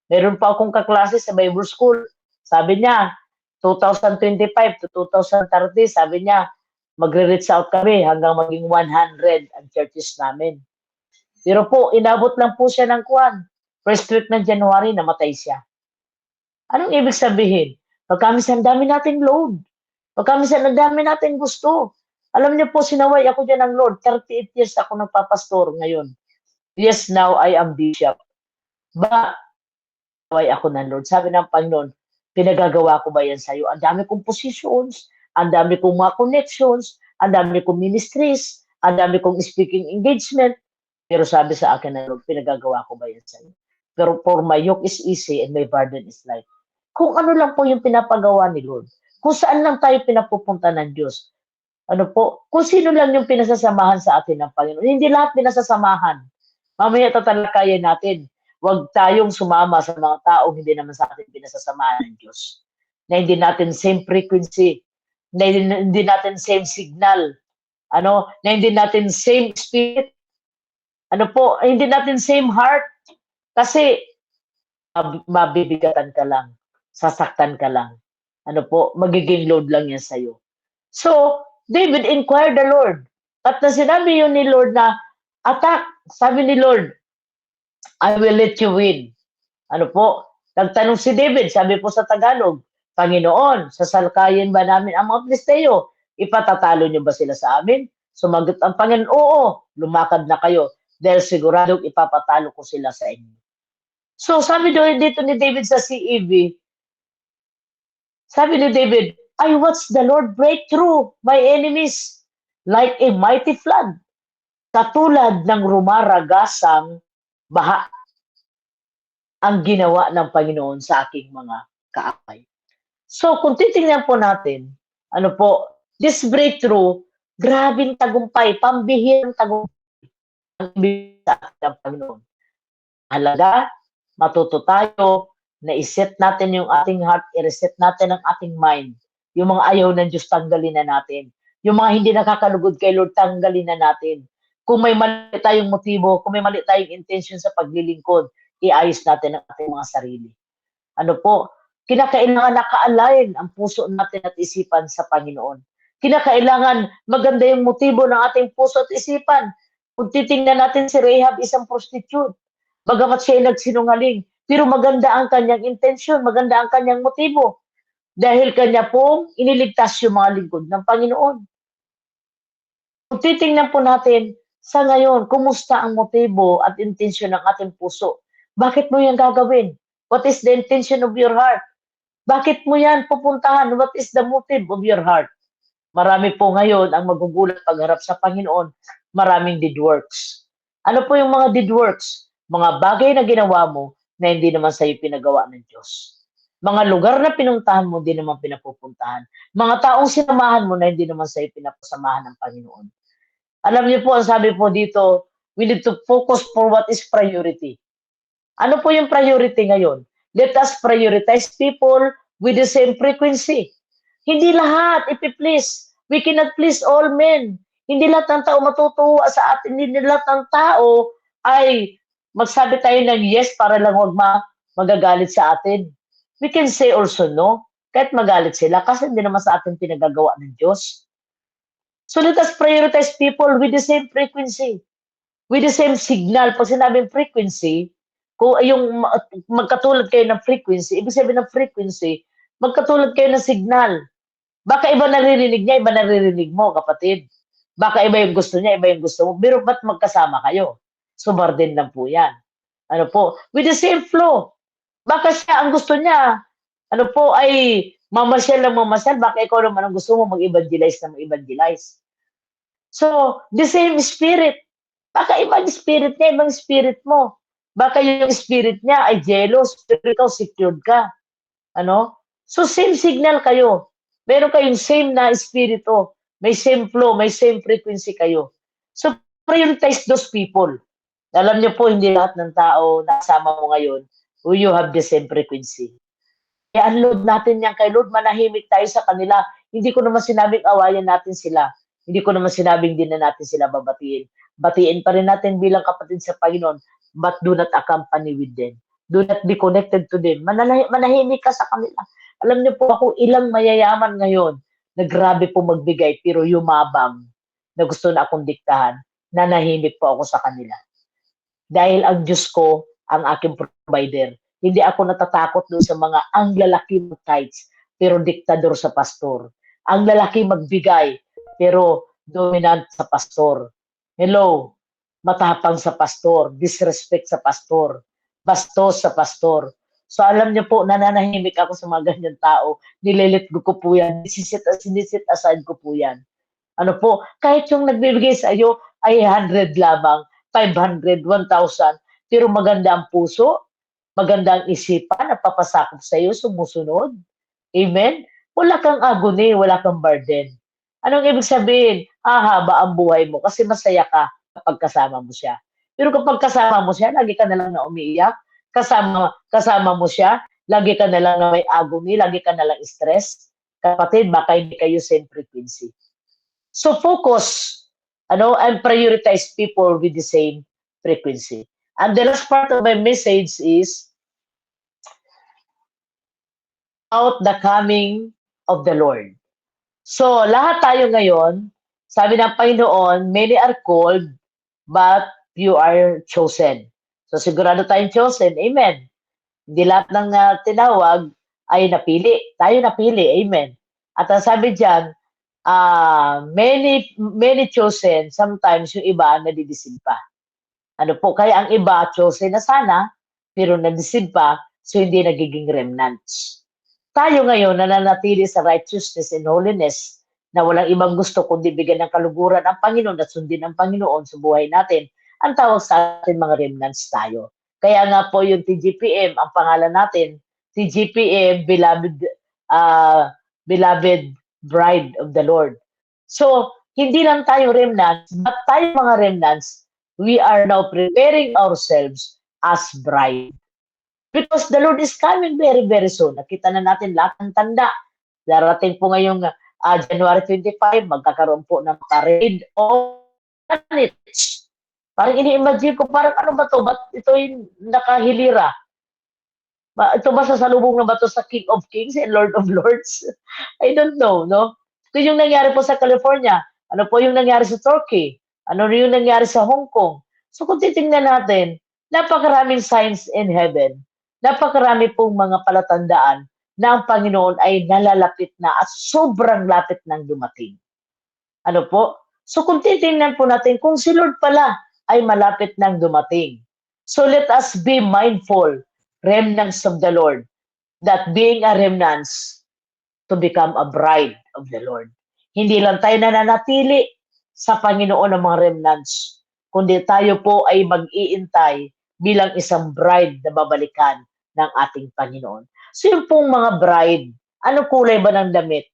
Meron pa akong kaklase sa Bible School. Sabi niya, 2025 to 2030, sabi niya, magre-reach out kami hanggang maging 100 ang churches namin. Pero po, inabot lang po siya ng kuwan. First week ng January, namatay siya. Anong ibig sabihin? Pagkamisan, dami nating load. Pagkamisan, ang dami nating gusto. Alam niyo po, sinaway ako dyan ng Lord. 38 years ako nagpapastor ngayon. Yes, now I am bishop. Ba, sinaway ako ng Lord. Sabi ng Panginoon, pinagagawa ko ba yan sa'yo? Ang dami kong positions, ang dami kong mga connections, ang dami kong ministries, ang dami kong speaking engagement. Pero sabi sa akin ng Lord, pinagagawa ko ba yan sa'yo? Pero for my yoke is easy and my burden is light. Kung ano lang po yung pinapagawa ni Lord, kung saan lang tayo pinapupunta ng Diyos, ano po, kung sino lang yung pinasasamahan sa atin ng Panginoon. Hindi lahat pinasasamahan. Mamaya tatalakayin natin. Huwag tayong sumama sa mga taong hindi naman sa atin pinasasamahan ng Diyos. Na hindi natin same frequency, na hindi natin same signal, na hindi natin same spirit, hindi natin same heart. Kasi mabibigatan ka lang, sasaktan ka lang. Magiging load lang yan sa'yo. So, David inquired the Lord. At na sinabi yun ni Lord na, attack, sabi ni Lord, I will let you win. Nagtanong si David, sabi po sa Tagalog, Panginoon, sasalkayin ba namin ang mga Filisteo? Ipatatalo niyo ba sila sa amin? Sumagot ang Panginoon, oo, lumakad na kayo dahil siguradong ipapatalo ko sila sa inyo. So, sabi dito ni David sa CEV, sabi ni David, I watched the Lord break through my enemies like a mighty flood, katulad ng rumaragasang baha ang ginawa ng Panginoon sa aking mga kaaway. So, kung titingnan po natin, this breakthrough, grabing tagumpay, pambihirang tagumpay ang ibig sa atin ng Panginoon. Halaga, matuto tayo na iset natin yung ating heart, i-reset natin ang ating mind. Yung mga ayaw ng Diyos, tanggalin na natin. Yung mga hindi nakakalugod kay Lord, tanggalin na natin. Kung may mali tayong motibo, kung may mali tayong intention sa paglilingkod, iayos natin ang ating mga sarili. Kinakailangan naka-align ang puso natin at isipan sa Panginoon. Kinakailangan maganda yung motibo ng ating puso at isipan. Kung titingnan natin si Rahab, isang prostitute. Bagamat siya ay nagsinungaling, pero maganda ang kanyang intention, maganda ang kanyang motibo. Dahil kanya pong iniligtas yung mga lingkod ng Panginoon. Kung titingnan po natin, sa ngayon, kumusta ang motibo at intensyon ng ating puso? Bakit mo yan gagawin? What is the intention of your heart? Bakit mo yan pupuntahan? What is the motive of your heart? Marami po ngayon ang magugulat pagharap sa Panginoon. Maraming deed works. Ano po yung mga deed works? Mga bagay na ginawa mo na hindi naman sa'yo pinagawa ng Diyos. Mga lugar na pinuntahan mo, hindi naman pinapupuntahan. Mga taong sinamahan mo na hindi naman sa'yo pinapasamahan ng Panginoon. Alam niyo po, ang sabi po dito, we need to focus for what is priority. Ano po yung priority ngayon? Let us prioritize people with the same frequency. Hindi lahat ipi-please. We cannot please all men. Hindi lahat ng tao matutuwa sa atin. Hindi lahat ng tao ay magsabi tayo ng yes para lang huwag magagalit sa atin. We can say also no, kahit magalit sila kasi hindi naman sa atin pinagagawa ng Diyos. So let us prioritize people with the same frequency, with the same signal. Pag sinabing frequency, kung yung magkatulad kayo ng frequency, ibig sabihin ng frequency, magkatulad kayo ng signal. Baka iba naririnig niya, iba naririnig mo, kapatid. Baka iba yung gusto niya, iba yung gusto mo. Pero ba't magkasama kayo? Sumar din lang po yan. With the same flow. Baka siya, ang gusto niya, ay mamasyal lang mamasyal. Baka ikaw naman ang gusto mo, mag-evangelize na mag-evangelize. So, the same spirit. Baka ibang spirit niya, ibang spirit mo. Baka yung spirit niya ay jealous, pero ikaw secured ka. Ano? So, same signal kayo. Meron kayong same na espiritu. May same flow, may same frequency kayo. So, prioritize those people. Alam niyo po, hindi lahat ng tao na kasama mo ngayon who you have the same frequency. Kaya unload natin yan kay Lord, manahimik tayo sa kanila. Hindi ko naman sinabing awayan natin sila. Hindi ko naman sinabing din na natin sila babatiin. Batiin pa rin natin bilang kapatid sa Panginoon, but do not accompany with them. Do not be connected to them. Manahimik ka sa kanila. Alam niyo po ako, ilang mayayaman ngayon na grabe po magbigay, pero yumabang na gusto na akong diktahan, nanahimik po ako sa kanila. Dahil ang Diyos ko ang aking provider. Hindi ako natatakot doon sa mga ang lalaki mag-tithes, pero diktador sa pastor. Ang lalaki magbigay, pero dominant sa pastor. Hello, matapang sa pastor, disrespect sa pastor, bastos sa pastor. So alam niyo po, nananahimik ako sa mga ganyan tao. Nilelet ko po yan. Sinisit aside ko po yan. Ano po, kahit yung nagbibigay sa iyo ay 100 lamang, 500, 1,000, pero maganda ang puso, maganda ang isipan, napapasakop sa iyo, sumusunod. Amen? Wala kang agony, wala kang burden. Anong ibig sabihin? Hahaba ang buhay mo kasi masaya ka kapag kasama mo siya. Pero kapag kasama mo siya, lagi ka na lang na umiiyak. Kasama mo siya, lagi ka na lang na may agony, lagi ka na lang stress. Kapatid, baka hindi kayo same frequency. So focus, and prioritize people with the same frequency. And the last part of my message is about the coming of the Lord. So lahat tayo ngayon, sabi ng Panginoon, many are called, but you are chosen. So sigurado tayong chosen. Amen. Hindi lahat ng tinawag ay napili. Tayo napili. Amen. At ang sabi diyan, many chosen, sometimes yung iba nadideceive pa. Ano po, kaya ang iba chosen na sana, pero nadeceive pa, so hindi nagiging remnants. Tayo ngayon nananatili sa righteousness and holiness na walang ibang gusto kundi bigyan ng kaluguran ang Panginoon at sundin ang Panginoon sa buhay natin. Ang tawag sa atin mga remnants tayo. Kaya nga po yung TGPM, ang pangalan natin, TGPM, Beloved Bride of the Lord. So, hindi lang tayo remnants, but tayo mga remnants, we are now preparing ourselves as bride. Because the Lord is coming very, very soon. Nakita na natin lahat ng tanda. Darating po ngayong January 25, magkakaroon po ng parade of planets. Parang ini-imagine ko, parang ano ba to? Ba't ito yung nakahilira? Ito ba sasalubong na ba to sa King of Kings and Lord of Lords? I don't know, no? Ito yung nangyari po sa California. Ano po yung nangyari sa Turkey? Ano yung nangyari sa Hong Kong? So kung titingnan natin, napakaraming signs in heaven. Napakarami pong mga palatandaan na ang Panginoon ay nalalapit na at sobrang lapit nang dumating. Ano po? So kung titingnan po natin, kung si Lord pala ay malapit nang dumating. So let us be mindful, remnants of the Lord, that being a remnants, to become a bride of the Lord. Hindi lang tayo nananatili sa Panginoon ng mga remnants, kundi tayo po ay mag-iintay bilang isang bride na babalikan ng ating Panginoon. So yung pong mga bride, ano kulay ba ng damit?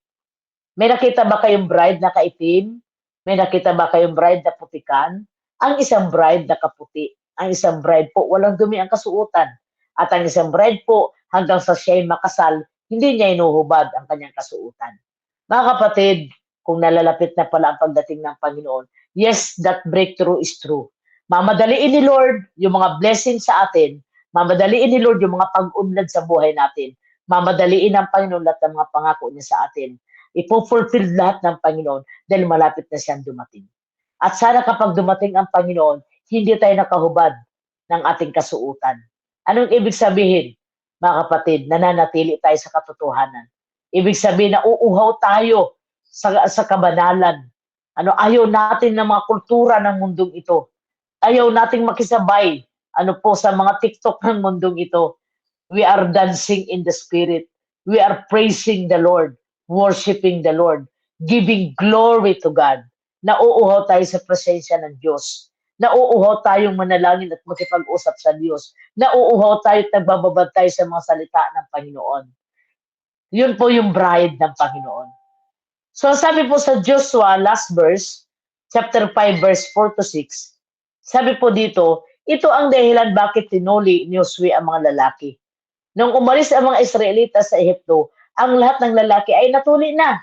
May nakita ba kayong bride na kaitim? May nakita ba kayong bride na putikan? Ang isang bride na kaputi. Ang isang bride po, walang dumi ang kasuotan. At ang isang bride po, hanggang sa siya'y makasal, hindi niya inuhubad ang kanyang kasuotan. Mga kapatid, kung nalalapit na pala ang pagdating ng Panginoon, yes, that breakthrough is true. Mamadaliin ni Lord yung mga blessings sa atin. Mamadaliin ni Lord yung mga pag-unlad sa buhay natin. Mamadaliin ng Panginoon lahat ng mga pangako niya sa atin. Ipo-fulfill lahat ng Panginoon dahil malapit na siyang dumating. At sana kapag dumating ang Panginoon, hindi tayo nakahubad ng ating kasuotan. Anong ibig sabihin, mga kapatid? Nananatili tayo sa katotohanan. Ibig sabihin na uuhaw tayo sa kabanalan. Ayaw natin ng mga kultura ng mundong ito. Ayaw nating makisabay sa mga TikTok ng mundong ito. We are dancing in the Spirit. We are praising the Lord, worshiping the Lord, giving glory to God. Nauuhaw tayo sa presensya ng Diyos. Nauuhaw tayong manalangin at makipag-usap sa Diyos. Nauuhaw tayo at nagbababad tayo sa mga salita ng Panginoon. Yun po yung bride ng Panginoon. So sabi po sa Joshua, last verse, chapter 5, verse 4 to 6, sabi po dito, ito ang dahilan bakit tinuli ni Josue ang mga lalaki. Nung umalis ang mga Israelita sa Ehipto, ang lahat ng lalaki ay natuli na.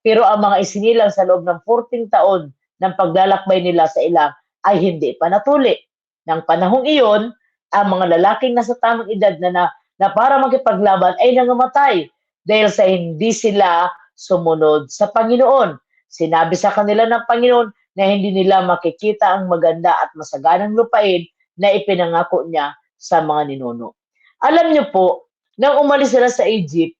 Pero ang mga isinilang sa loob ng 14 taon ng paglalakbay nila sa ilang ay hindi pa natuli. Nang panahong iyon, ang mga lalaking nasa tamang edad na para makipaglaban ay nangamatay dahil sa hindi sila sumunod sa Panginoon. Sinabi sa kanila ng Panginoon na hindi nila makikita ang maganda at masaganang lupain na ipinangako niya sa mga ninuno. Alam niyo po, nang umalis sila sa Egypt,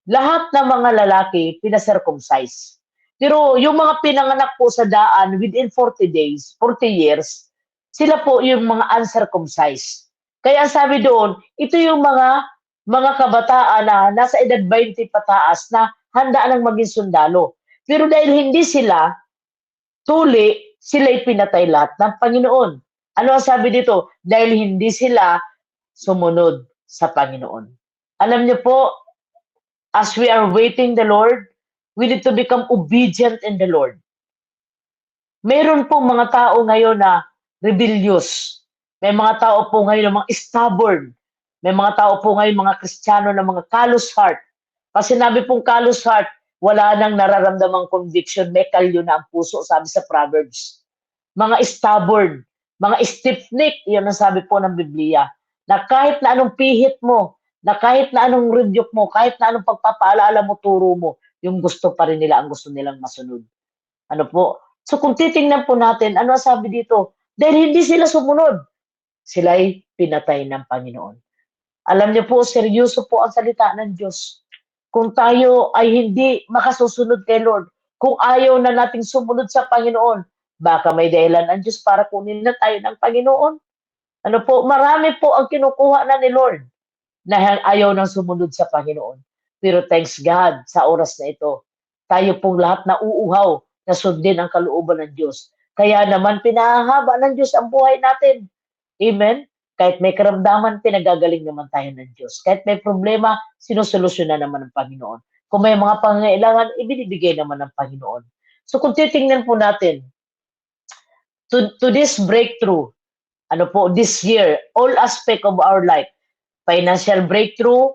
lahat ng mga lalaki pinacircumcise. Pero yung mga pinanganak po sa daan within 40 days, 40 years, sila po yung mga uncircumcised. Kaya sabi doon, ito yung mga kabataan na nasa edad 20 pataas na handa nang maging sundalo. Pero dahil hindi sila tuli, sila'y pinatay lahat ng Panginoon. Ano ang sabi dito? Dahil hindi sila sumunod sa Panginoon. Alam niyo po, as we are waiting the Lord, we need to become obedient in the Lord. Meron po mga tao ngayon na rebellious. May mga tao po ngayon na mga stubborn. May mga tao po ngayon, mga Kristiyano na mga callous heart. Pag sinabi pong callous heart, wala nang nararamdamang conviction, may kalyo na ang puso, sabi sa Proverbs. Mga stubborn, mga stiff-neck, yun ang sabi po ng Biblia, na kahit na anong pihit mo, na kahit na anong rebuke mo, kahit na anong pagpapaalala mo, turo mo, yung gusto pa rin nila, ang gusto nilang masunod. Ano po? So kung titingnan po natin, ano sabi dito? Dahil hindi sila sumunod, sila'y pinatay ng Panginoon. Alam niyo po, seryoso po ang salita ng Diyos. Kung tayo ay hindi makasusunod kay Lord, kung ayaw na nating sumunod sa Panginoon, baka may dahilan ang Diyos para kunin na tayo ng Panginoon. Ano po, marami po ang kinukuha na ni Lord na ayaw nang sumunod sa Panginoon. Pero thanks God, sa oras na ito, tayo pong lahat na uuhaw na sundin ang kalooban ng Diyos. Kaya naman pinahahaba ng Diyos ang buhay natin. Amen? Kahit may karamdaman, pinagagaling naman tayo ng Diyos. Kahit may problema, sinusolusyonan naman ng Panginoon. Kung may mga pangangailangan, ibinibigay naman ng Panginoon. So kung titingnan po natin, to this breakthrough, ano po, this year, all aspect of our life, financial breakthrough,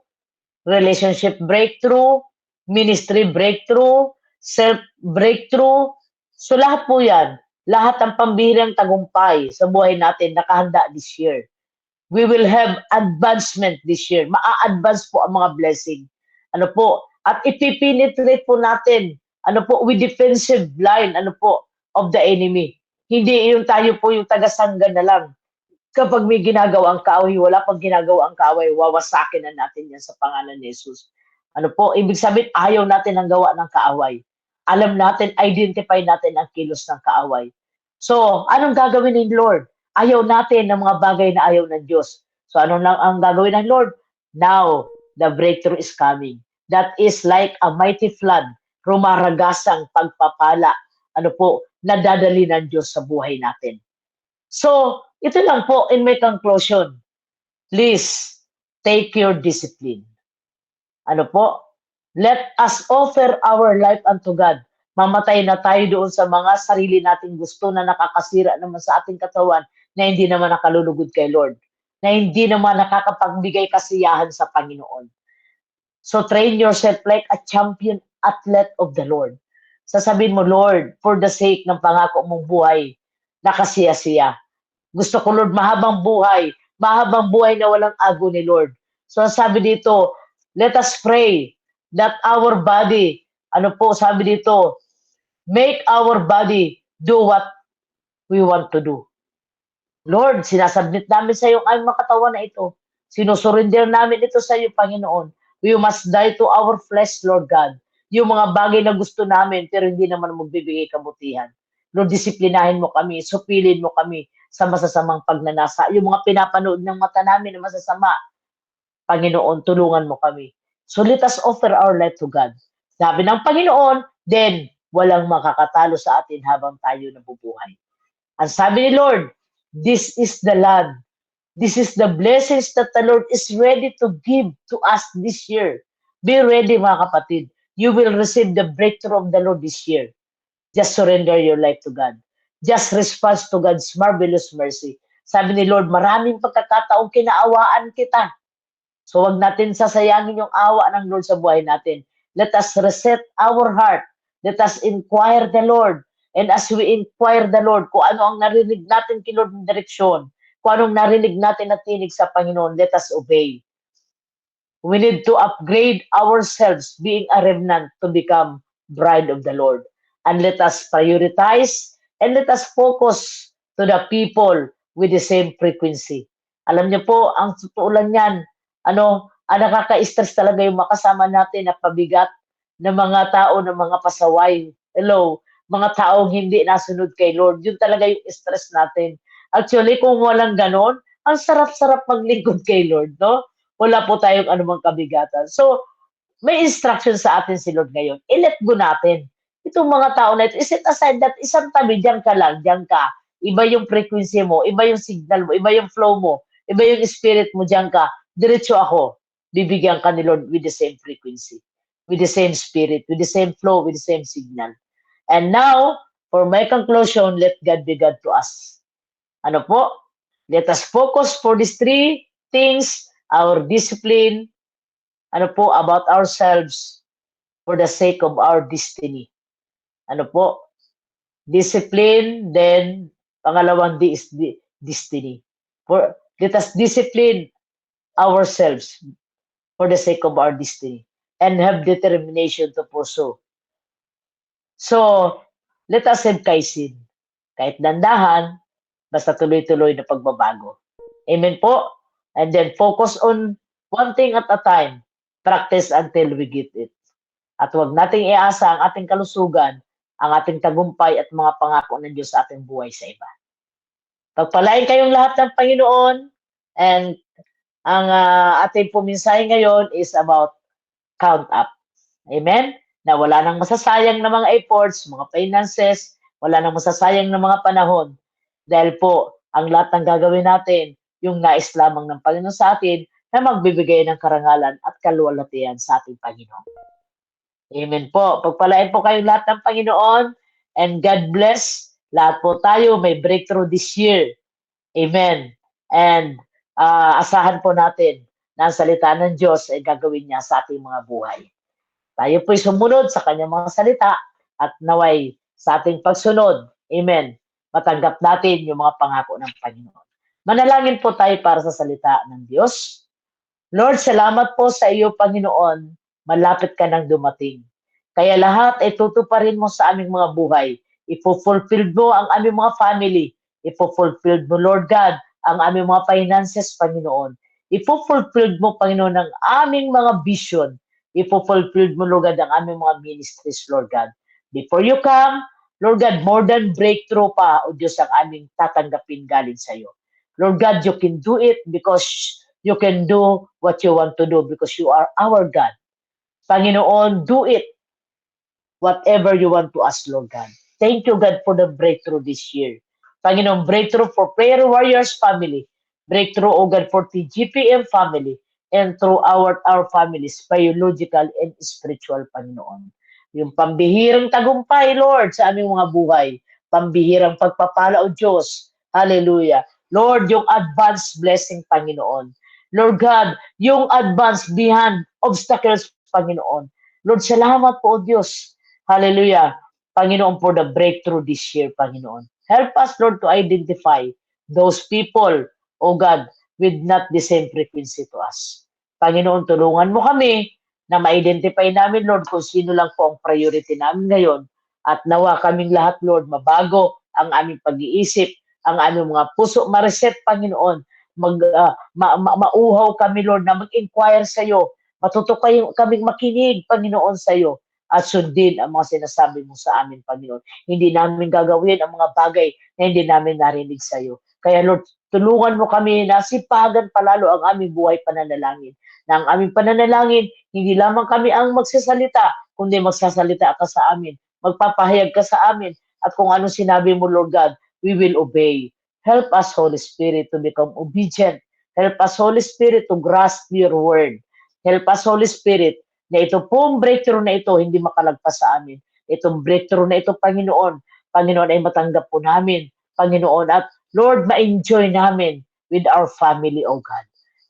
relationship breakthrough, ministry breakthrough, self breakthrough. So lahat po yan, lahat ng pambihirang tagumpay sa buhay natin nakahanda this year. We will have advancement this year. Maa-advance po ang mga blessing. Ano po? At ipipenetrate po natin, ano po, with defensive line, ano po, of the enemy. Hindi yung tayo po yung tagasanggan na lang. Kapag may ginagawa ang kaaway, wala pang ginagawa ang kaaway, wawasakin na natin yan sa pangalan ni Jesus. Ano po, ibig sabihin, ayaw natin ang gawa ng kaaway. Alam natin, identify natin ang kilos ng kaaway. So, anong gagawin ni Lord? Ayaw natin ng mga bagay na ayaw ng Diyos. So, ano lang ang gagawin ng Lord? Now, the breakthrough is coming. That is like a mighty flood, rumaragasang pagpapala. Ano po, nadadali ng Diyos sa buhay natin. So, ito lang po in my conclusion. Please, take your discipline. Ano po? Let us offer our life unto God. Mamatay na tayo doon sa mga sarili nating gusto na nakakasira naman sa ating katawan na hindi naman nakalulugod kay Lord. Na hindi naman nakakapagbigay kasiyahan sa Panginoon. So train yourself like a champion athlete of the Lord. Sasabihin mo, Lord, for the sake ng pangako mong buhay, nakasiya-siya. Gusto ko, Lord, mahabang buhay na walang ago ni Lord. So sabi dito, let us pray that our body, ano po sabi dito, make our body do what we want to do. Lord, sinasubmit namin sa iyo ang mga katawan na ito. Sinusurrender namin ito sa iyo, Panginoon. We must die to our flesh, Lord God. Yung mga bagay na gusto namin, pero hindi naman magbibigay kabutihan. Lord, disiplinahin mo kami, supilin mo kami sa masasamang pagnanasa. Yung mga pinapanood ng mata namin na masasama, Panginoon, tulungan mo kami. So let us offer our life to God. Sabi ng Panginoon, then walang makakatalo sa atin habang tayo nabubuhay. Ang sabi ni Lord, This is the land. This is the blessings that the Lord is ready to give to us this year. Be ready, mga kapatid. You will receive the breakthrough of the Lord this year. Just surrender your life to God. Just respond to God's marvelous mercy. Sabi ni Lord, maraming pagkakataong kinaawaan kita. So wag natin sasayangin yung awa ng Lord sa buhay natin. Let us reset our heart. Let us inquire the Lord. And as we inquire the Lord, kung ano ang narinig natin kay Lord ng direksyon, kung anong narinig natin na tinig sa Panginoon, let us obey. We need to upgrade ourselves, being a remnant, to become bride of the Lord. And let us prioritize and let us focus to the people with the same frequency. Alam niyo po, ang totoo lang yan, ang nakaka-stress talaga yung makasama natin na pabigat ng mga tao, ng mga pasaway. Hello, mga taong hindi nasunod kay Lord. Yun talaga yung stress natin. Actually, kung walang ganon, ang sarap-sarap maglingkod kay Lord, no? Wala po tayong anumang kabigatan. So, may instruction sa atin si Lord ngayon. I-let go natin. Itong mga tao na ito, iset aside that isang tabi, diyan ka lang, diyan ka. Iba yung frequency mo, iba yung signal mo, iba yung flow mo, iba yung spirit mo, diyan ka. Diretso ako. Bibigyan ka ni Lord with the same frequency, with the same spirit, with the same flow, with the same signal. And now, for my conclusion, let God be God to us. Ano po? Let us focus for these three things, our discipline, about ourselves for the sake of our destiny. Ano po? Discipline, then pangalawang D is destiny. Let us discipline ourselves for the sake of our destiny and have determination to pursue. So, let us have kaisin. Kahit dandahan, basta tuloy-tuloy na pagbabago. Amen po? And then focus on one thing at a time. Practice until we get it. At huwag nating iasa ang ating kalusugan, ang ating tagumpay at mga pangako ng Diyos sa ating buhay sa iba. Pagpalain kayong lahat ng Panginoon, and ang ating puminsay ngayon is about count up. Amen? Na wala nang masasayang na mga efforts, mga finances, wala nang masasayang na mga panahon. Dahil po, ang lahat ng gagawin natin, yung nais lamang ng Panginoon sa atin na magbibigay ng karangalan at kaluwalhatian sa ating Panginoon. Amen po. Pagpalain po kayong lahat ng Panginoon, and God bless. Lahat po tayo may breakthrough this year. Amen. And asahan po natin na ang salita ng Diyos ay gagawin niya sa ating mga buhay. Tayo po'y sumunod sa kanyang mga salita at naway sa ating pagsunod. Amen. Matanggap natin yung mga pangako ng Panginoon. Manalangin po tayo para sa salita ng Diyos. Lord, salamat po sa iyo, Panginoon. Malapit ka nang dumating. Kaya lahat ay tutuparin mo sa aming mga buhay. Ipo-fulfill mo ang aming mga family. Ipo-fulfill mo, Lord God, ang aming mga finances, Panginoon. Ipo-fulfill mo, Panginoon, ang aming mga vision. Ipo-fulfill mo, Lord God, ang aming mga ministries, Lord God. Before you come, Lord God, more than breakthrough pa, O Diyos, ang aming tatanggapin galing sa iyo. Lord God, you can do it because you can do what you want to do because you are our God. Panginoon, do it. Whatever you want to ask, Lord God. Thank you, God, for the breakthrough this year. Panginoon, breakthrough for Prayer Warriors family. Breakthrough, O God, for the GPM family. And through our families, biological and spiritual, Panginoon. Yung pambihirang tagumpay, Lord, sa aming mga buhay. Pambihirang pagpapala, O Diyos. Hallelujah. Lord, yung advanced blessing, Panginoon. Lord God, yung advance beyond obstacles, Panginoon. Lord, salamat po, O Diyos. Hallelujah. Panginoon, for the breakthrough this year, Panginoon. Help us, Lord, to identify those people, O God, with not the same frequency to us. Panginoon, tulungan mo kami na ma-identify namin, Lord, kung sino lang po ang priority namin ngayon. At nawa kaming lahat, Lord, mabago ang aming pag-iisip, ang aming mga puso ma-reset, Panginoon. Mauhaw kami, Lord, na mag-inquire sa iyo. Matuto kaming makinig, Panginoon, sa iyo at sundin ang mga sinasabi mo sa amin, Panginoon. Hindi namin gagawin ang mga bagay na hindi namin narinig sa iyo. Kaya, Lord, tulungan mo kami na sipagan palalo ang aming buhay pananalangin. Na ang aming pananalangin, hindi lamang kami ang magsasalita, kundi magsasalita ka sa amin. Magpapahayag ka sa amin. At kung anong sinabi mo, Lord God, we will obey. Help us, Holy Spirit, to become obedient. Help us, Holy Spirit, to grasp your word. Help us, Holy Spirit, na ito pong breakthrough na ito hindi makalagpas sa amin. Itong breakthrough na ito, Panginoon, Panginoon ay matanggap po namin, Panginoon, at Lord, ma-enjoy namin with our family, O God.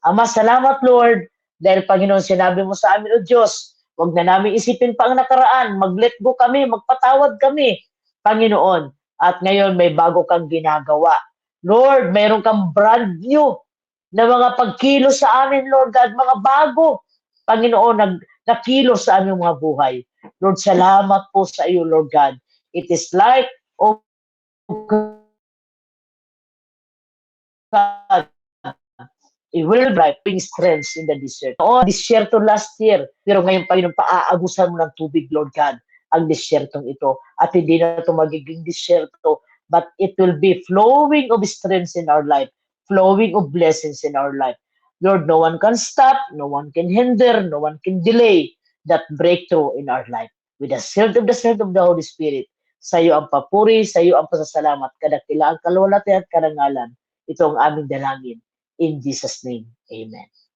Ama, salamat, Lord, dahil Panginoon, sinabi mo sa amin, O Diyos, huwag na namin isipin pa ang nakaraan, mag-let go kami, magpatawad kami, Panginoon, at ngayon may bago kang ginagawa. Lord, mayroon kang brand new na mga pagkilos sa amin, Lord God, mga bago, Panginoon, nakilos sa aming mga buhay. Lord, salamat po sa iyo, Lord God. It is like, oh God, it will bring strength in the desert. Oo, disyerto last year, pero ngayon, Panginoon, paaagusan mo ng tubig, Lord God, ang disyertong ito. At hindi na ito magiging disyerto, but it will be flowing of strength in our life, flowing of blessings in our life. Lord, no one can stop, no one can hinder, no one can delay that breakthrough in our life. With the Spirit of the Holy Spirit, sa iyo ang papuri, sa iyo ang pasasalamat, kadakilaan, kaluwalhatian at karangalan. Ito ang aming dalangin. In Jesus' name, amen.